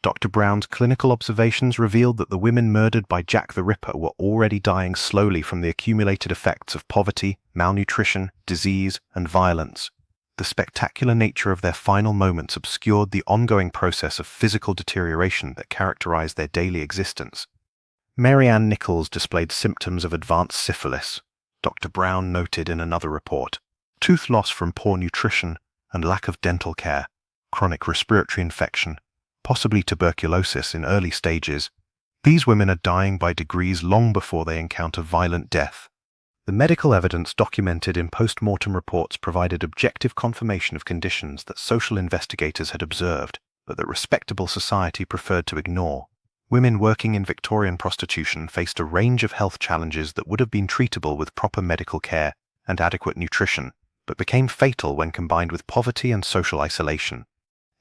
Dr. Brown's clinical observations revealed that the women murdered by Jack the Ripper were already dying slowly from the accumulated effects of poverty, malnutrition, disease, and violence. The spectacular nature of their final moments obscured the ongoing process of physical deterioration that characterized their daily existence. Mary Ann Nichols displayed symptoms of advanced syphilis, Dr. Brown noted in another report, tooth loss from poor nutrition and lack of dental care, chronic respiratory infection, possibly tuberculosis in early stages. These women are dying by degrees long before they encounter violent death. The medical evidence documented in post-mortem reports provided objective confirmation of conditions that social investigators had observed, but that respectable society preferred to ignore. Women working in Victorian prostitution faced a range of health challenges that would have been treatable with proper medical care and adequate nutrition, but became fatal when combined with poverty and social isolation.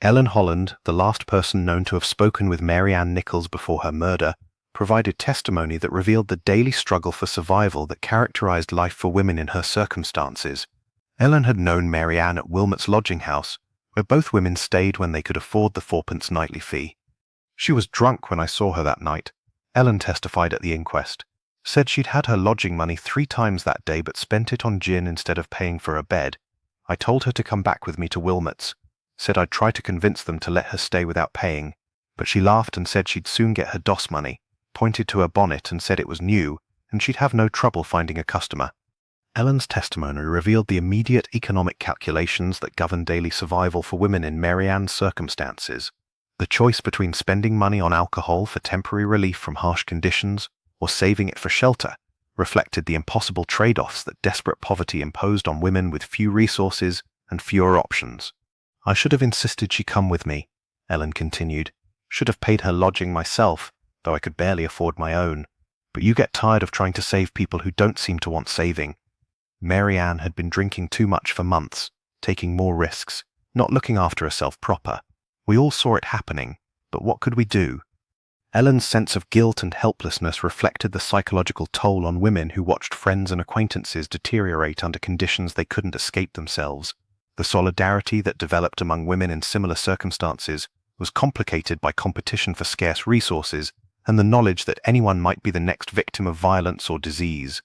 Ellen Holland, the last person known to have spoken with Mary Ann Nichols before her murder, provided testimony that revealed the daily struggle for survival that characterized life for women in her circumstances. Ellen had known Mary Ann at Wilmot's lodging house, where both women stayed when they could afford the 4p nightly fee. She was drunk when I saw her that night, Ellen testified at the inquest. Said she'd had her lodging money 3 times that day but spent it on gin instead of paying for a bed. I told her to come back with me to Wilmot's. Said I'd try to convince them to let her stay without paying, but she laughed and said she'd soon get her DOS money, pointed to her bonnet and said it was new, and she'd have no trouble finding a customer. Ellen's testimony revealed the immediate economic calculations that govern daily survival for women in Mary Ann's circumstances. The choice between spending money on alcohol for temporary relief from harsh conditions or saving it for shelter reflected the impossible trade-offs that desperate poverty imposed on women with few resources and fewer options. I should have insisted she come with me, Ellen continued. Should have paid her lodging myself, though I could barely afford my own. But you get tired of trying to save people who don't seem to want saving. Mary Ann had been drinking too much for months, taking more risks, not looking after herself proper. We all saw it happening, but what could we do? Ellen's sense of guilt and helplessness reflected the psychological toll on women who watched friends and acquaintances deteriorate under conditions they couldn't escape themselves. The solidarity that developed among women in similar circumstances was complicated by competition for scarce resources and the knowledge that anyone might be the next victim of violence or disease.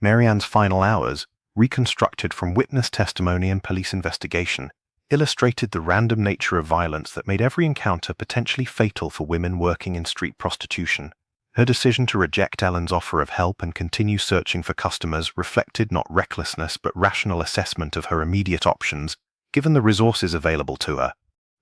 Mary Ann's final hours, reconstructed from witness testimony and police investigation, illustrated the random nature of violence that made every encounter potentially fatal for women working in street prostitution. Her decision to reject Ellen's offer of help and continue searching for customers reflected not recklessness but rational assessment of her immediate options, given the resources available to her.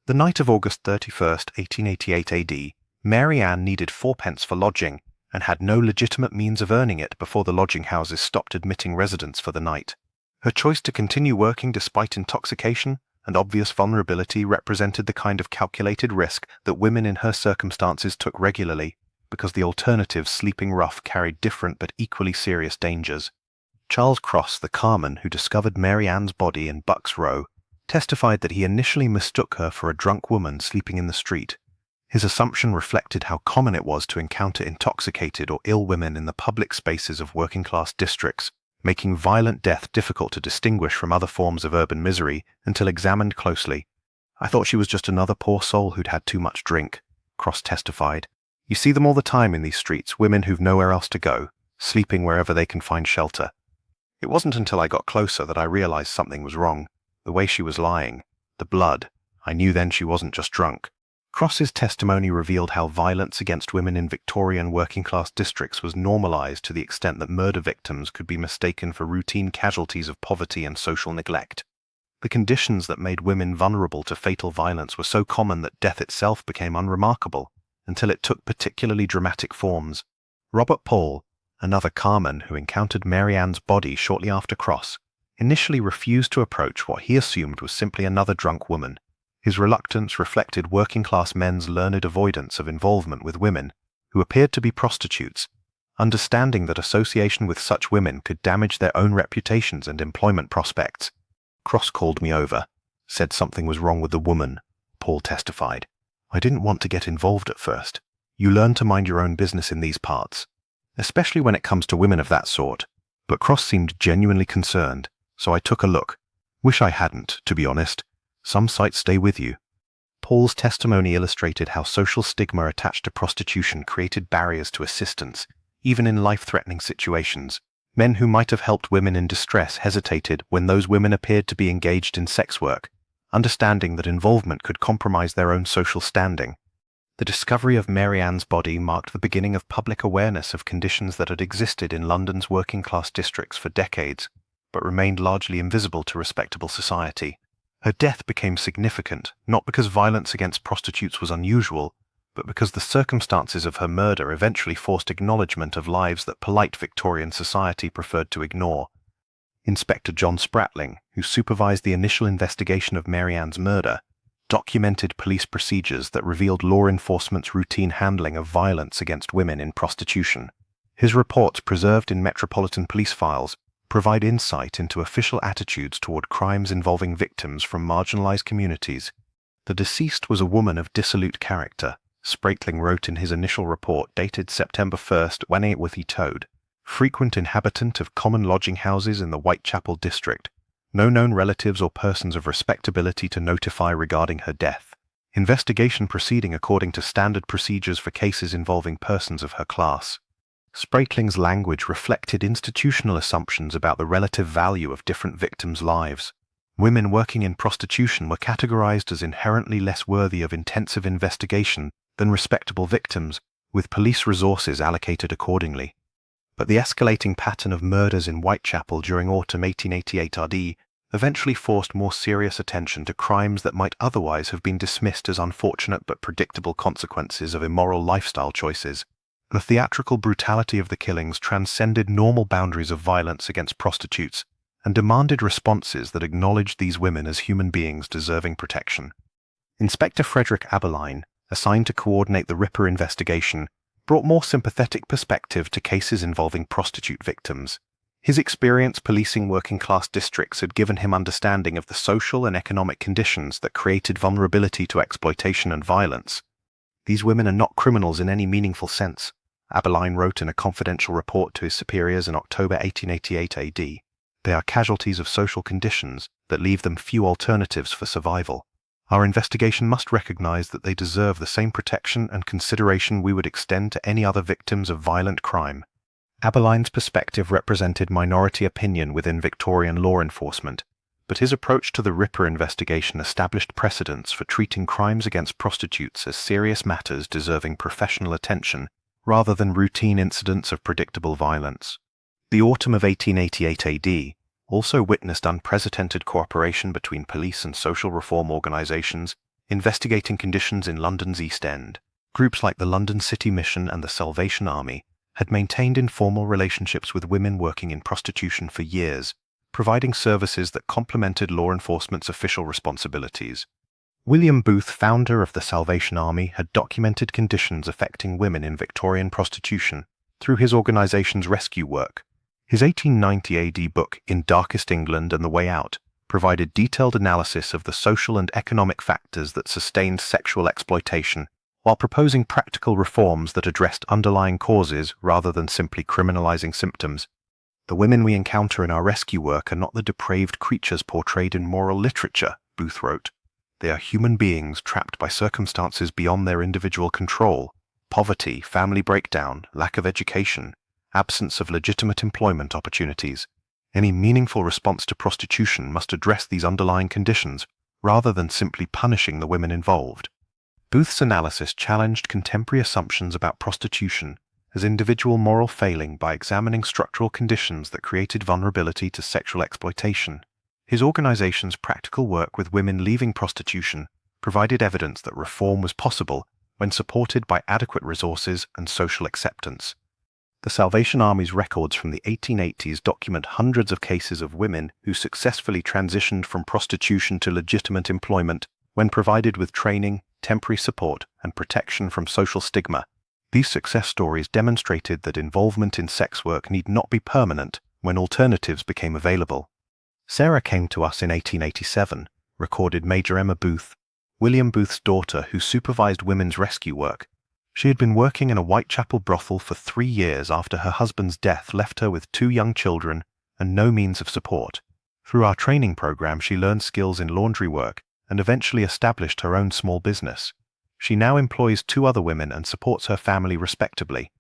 The night of August 31st, 1888 AD, Mary Ann needed 4p for lodging and had no legitimate means of earning it before the lodging houses stopped admitting residents for the night. Her choice to continue working despite intoxication and obvious vulnerability represented the kind of calculated risk that women in her circumstances took regularly, because the alternative sleeping rough carried different but equally serious dangers. Charles Cross, the carman who discovered Mary Ann's body in Bucks Row, testified that he initially mistook her for a drunk woman sleeping in the street. His assumption reflected how common it was to encounter intoxicated or ill women in the public spaces of working-class districts, making violent death difficult to distinguish from other forms of urban misery until examined closely. "I thought she was just another poor soul who'd had too much drink," Cross testified. "You see them all the time in these streets, women who've nowhere else to go, sleeping wherever they can find shelter. It wasn't until I got closer that I realized something was wrong. The way she was lying, the blood, I knew then she wasn't just drunk." Cross's testimony revealed how violence against women in Victorian working-class districts was normalized to the extent that murder victims could be mistaken for routine casualties of poverty and social neglect. The conditions that made women vulnerable to fatal violence were so common that death itself became unremarkable, until it took particularly dramatic forms. Robert Paul, another carman who encountered Mary Ann's body shortly after Cross, initially refused to approach what he assumed was simply another drunk woman. His reluctance reflected working-class men's learned avoidance of involvement with women who appeared to be prostitutes, understanding that association with such women could damage their own reputations and employment prospects. "Cross called me over, said something was wrong with the woman," Paul testified. "I didn't want to get involved at first. You learn to mind your own business in these parts, especially when it comes to women of that sort. But Cross seemed genuinely concerned, so I took a look. Wish I hadn't, to be honest. Some sights stay with you." Paul's testimony illustrated how social stigma attached to prostitution created barriers to assistance, even in life-threatening situations. Men who might have helped women in distress hesitated when those women appeared to be engaged in sex work, understanding that involvement could compromise their own social standing. The discovery of Mary Ann's body marked the beginning of public awareness of conditions that had existed in London's working-class districts for decades, but remained largely invisible to respectable society. Her death became significant, not because violence against prostitutes was unusual, but because the circumstances of her murder eventually forced acknowledgement of lives that polite Victorian society preferred to ignore. Inspector John Spratling, who supervised the initial investigation of Mary Ann's murder, documented police procedures that revealed law enforcement's routine handling of violence against women in prostitution. His reports, preserved in Metropolitan Police files, provide insight into official attitudes toward crimes involving victims from marginalized communities. "The deceased was a woman of dissolute character," Spratling wrote in his initial report dated September 1st, 1882, "frequent inhabitant of common lodging houses in the Whitechapel district. No known relatives or persons of respectability to notify regarding her death. Investigation proceeding according to standard procedures for cases involving persons of her class." Spratling's language reflected institutional assumptions about the relative value of different victims' lives. Women working in prostitution were categorized as inherently less worthy of intensive investigation than respectable victims, with police resources allocated accordingly. But the escalating pattern of murders in Whitechapel during autumn 1888 AD eventually forced more serious attention to crimes that might otherwise have been dismissed as unfortunate but predictable consequences of immoral lifestyle choices. The theatrical brutality of the killings transcended normal boundaries of violence against prostitutes and demanded responses that acknowledged these women as human beings deserving protection. Inspector Frederick Aberline, assigned to coordinate the Ripper investigation, brought more sympathetic perspective to cases involving prostitute victims. His experience policing working-class districts had given him understanding of the social and economic conditions that created vulnerability to exploitation and violence. "These women are not criminals in any meaningful sense," Aberline wrote in a confidential report to his superiors in October 1888 AD. "They are casualties of social conditions that leave them few alternatives for survival. Our investigation must recognize that they deserve the same protection and consideration we would extend to any other victims of violent crime." Aberline's perspective represented minority opinion within Victorian law enforcement, but his approach to the Ripper investigation established precedents for treating crimes against prostitutes as serious matters deserving professional attention rather than routine incidents of predictable violence. The autumn of 1888 AD also witnessed unprecedented cooperation between police and social reform organizations investigating conditions in London's East End. Groups like the London City Mission and the Salvation Army had maintained informal relationships with women working in prostitution for years, providing services that complemented law enforcement's official responsibilities. William Booth, founder of the Salvation Army, had documented conditions affecting women in Victorian prostitution through his organization's rescue work. His 1890 AD book, In Darkest England and the Way Out, provided detailed analysis of the social and economic factors that sustained sexual exploitation, while proposing practical reforms that addressed underlying causes rather than simply criminalizing symptoms. The women we encounter in our rescue work are not the depraved creatures portrayed in moral literature, Booth wrote. They are human beings trapped by circumstances beyond their individual control: poverty, family breakdown, lack of education, absence of legitimate employment opportunities. Any meaningful response to prostitution must address these underlying conditions, rather than simply punishing the women involved. Booth's analysis challenged contemporary assumptions about prostitution as individual moral failing by examining structural conditions that created vulnerability to sexual exploitation. His organization's practical work with women leaving prostitution provided evidence that reform was possible when supported by adequate resources and social acceptance. The Salvation Army's records from the 1880s document hundreds of cases of women who successfully transitioned from prostitution to legitimate employment when provided with training, temporary support, and protection from social stigma. These success stories demonstrated that involvement in sex work need not be permanent when alternatives became available. Sarah came to us in 1887, recorded Major Emma Booth, William Booth's daughter who supervised women's rescue work. She had been working in a Whitechapel brothel for 3 years after her husband's death left her with 2 young children and no means of support. Through our training program, she learned skills in laundry work and eventually established her own small business. She now employs 2 other women and supports her family respectably.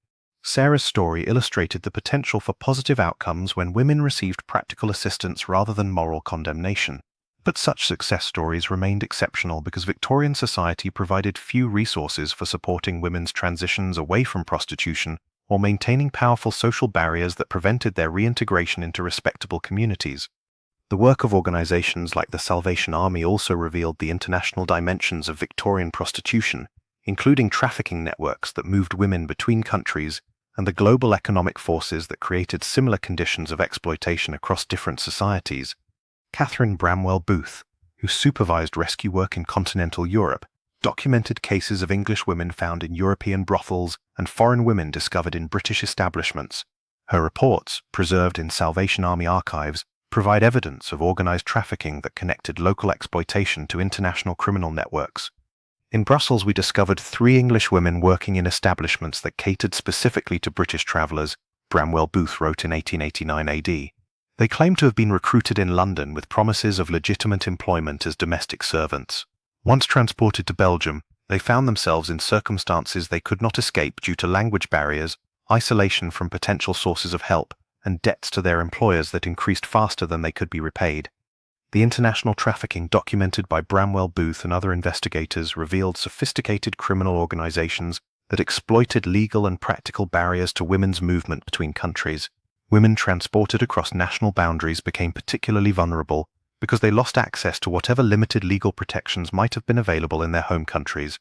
Sarah's story illustrated the potential for positive outcomes when women received practical assistance rather than moral condemnation. But such success stories remained exceptional because Victorian society provided few resources for supporting women's transitions away from prostitution or maintaining powerful social barriers that prevented their reintegration into respectable communities. The work of organizations like the Salvation Army also revealed the international dimensions of Victorian prostitution, including trafficking networks that moved women between countries and the global economic forces that created similar conditions of exploitation across different societies. Catherine Bramwell Booth, who supervised rescue work in continental Europe, documented cases of English women found in European brothels and foreign women discovered in British establishments. Her reports, preserved in Salvation Army archives, provide evidence of organized trafficking that connected local exploitation to international criminal networks. In Brussels, we discovered 3 English women working in establishments that catered specifically to British travelers, Bramwell Booth wrote in 1889 AD. They claimed to have been recruited in London with promises of legitimate employment as domestic servants. Once transported to Belgium, they found themselves in circumstances they could not escape due to language barriers, isolation from potential sources of help, and debts to their employers that increased faster than they could be repaid. The international trafficking documented by Bramwell Booth and other investigators revealed sophisticated criminal organizations that exploited legal and practical barriers to women's movement between countries. Women transported across national boundaries became particularly vulnerable because they lost access to whatever limited legal protections might have been available in their home countries.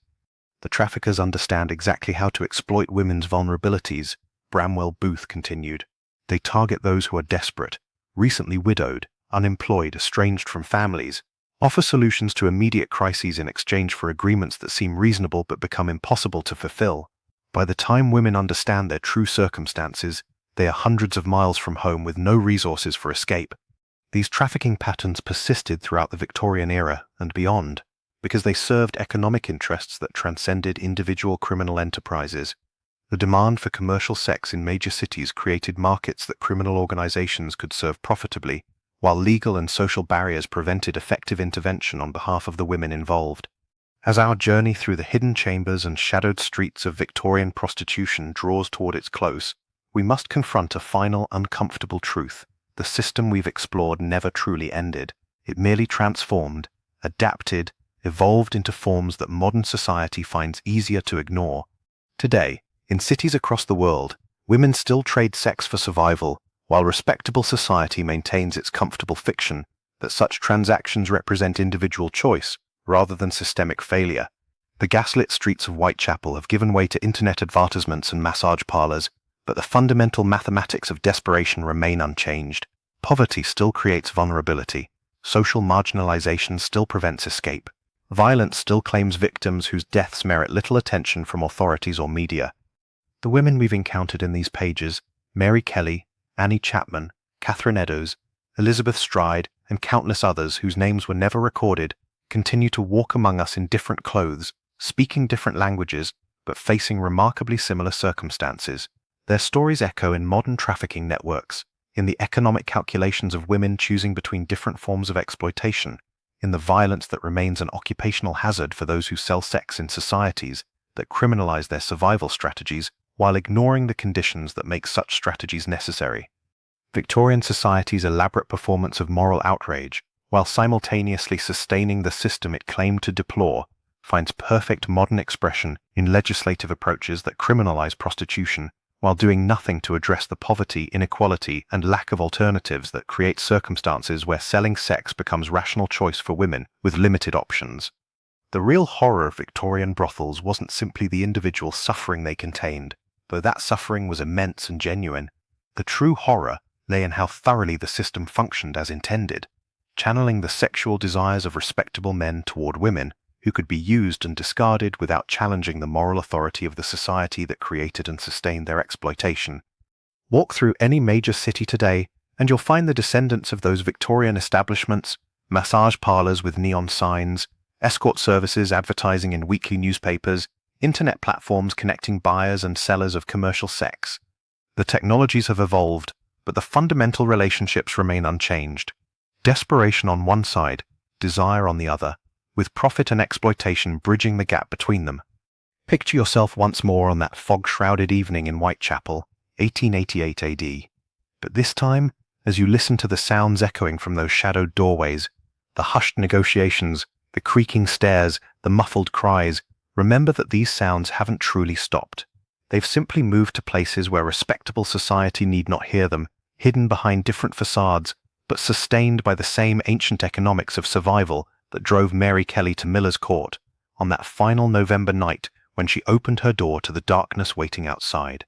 The traffickers understand exactly how to exploit women's vulnerabilities, Bramwell Booth continued. They target those who are desperate, recently widowed, unemployed, estranged from families, offer solutions to immediate crises in exchange for agreements that seem reasonable but become impossible to fulfill. By the time women understand their true circumstances, they are hundreds of miles from home with no resources for escape. These trafficking patterns persisted throughout the Victorian era and beyond, because they served economic interests that transcended individual criminal enterprises. The demand for commercial sex in major cities created markets that criminal organizations could serve profitably, while legal and social barriers prevented effective intervention on behalf of the women involved. As our journey through the hidden chambers and shadowed streets of Victorian prostitution draws toward its close, we must confront a final, uncomfortable truth. The system we've explored never truly ended. It merely transformed, adapted, evolved into forms that modern society finds easier to ignore. Today, in cities across the world, women still trade sex for survival, while respectable society maintains its comfortable fiction that such transactions represent individual choice rather than systemic failure. The gaslit streets of Whitechapel have given way to internet advertisements and massage parlors, but the fundamental mathematics of desperation remain unchanged. Poverty still creates vulnerability. Social marginalization still prevents escape. Violence still claims victims whose deaths merit little attention from authorities or media. The women we've encountered in these pages, Mary Kelly, Annie Chapman, Catherine Eddowes, Elizabeth Stride, and countless others whose names were never recorded, continue to walk among us in different clothes, speaking different languages, but facing remarkably similar circumstances. Their stories echo in modern trafficking networks, in the economic calculations of women choosing between different forms of exploitation, in the violence that remains an occupational hazard for those who sell sex in societies that criminalize their survival strategies while ignoring the conditions that make such strategies necessary. Victorian society's elaborate performance of moral outrage, while simultaneously sustaining the system it claimed to deplore, finds perfect modern expression in legislative approaches that criminalize prostitution, while doing nothing to address the poverty, inequality, and lack of alternatives that create circumstances where selling sex becomes rational choice for women with limited options. The real horror of Victorian brothels wasn't simply the individual suffering they contained, though that suffering was immense and genuine. The true horror lay in how thoroughly the system functioned as intended, channeling the sexual desires of respectable men toward women who could be used and discarded without challenging the moral authority of the society that created and sustained their exploitation. Walk through any major city today, and you'll find the descendants of those Victorian establishments, massage parlors with neon signs, escort services advertising in weekly newspapers, internet platforms connecting buyers and sellers of commercial sex. The technologies have evolved, but the fundamental relationships remain unchanged. Desperation on one side, desire on the other, with profit and exploitation bridging the gap between them. Picture yourself once more on that fog-shrouded evening in Whitechapel, 1888 AD. But this time, as you listen to the sounds echoing from those shadowed doorways, the hushed negotiations, the creaking stairs, the muffled cries, remember that these sounds haven't truly stopped. They've simply moved to places where respectable society need not hear them, hidden behind different facades, but sustained by the same ancient economics of survival that drove Mary Kelly to Miller's Court on that final November night when she opened her door to the darkness waiting outside.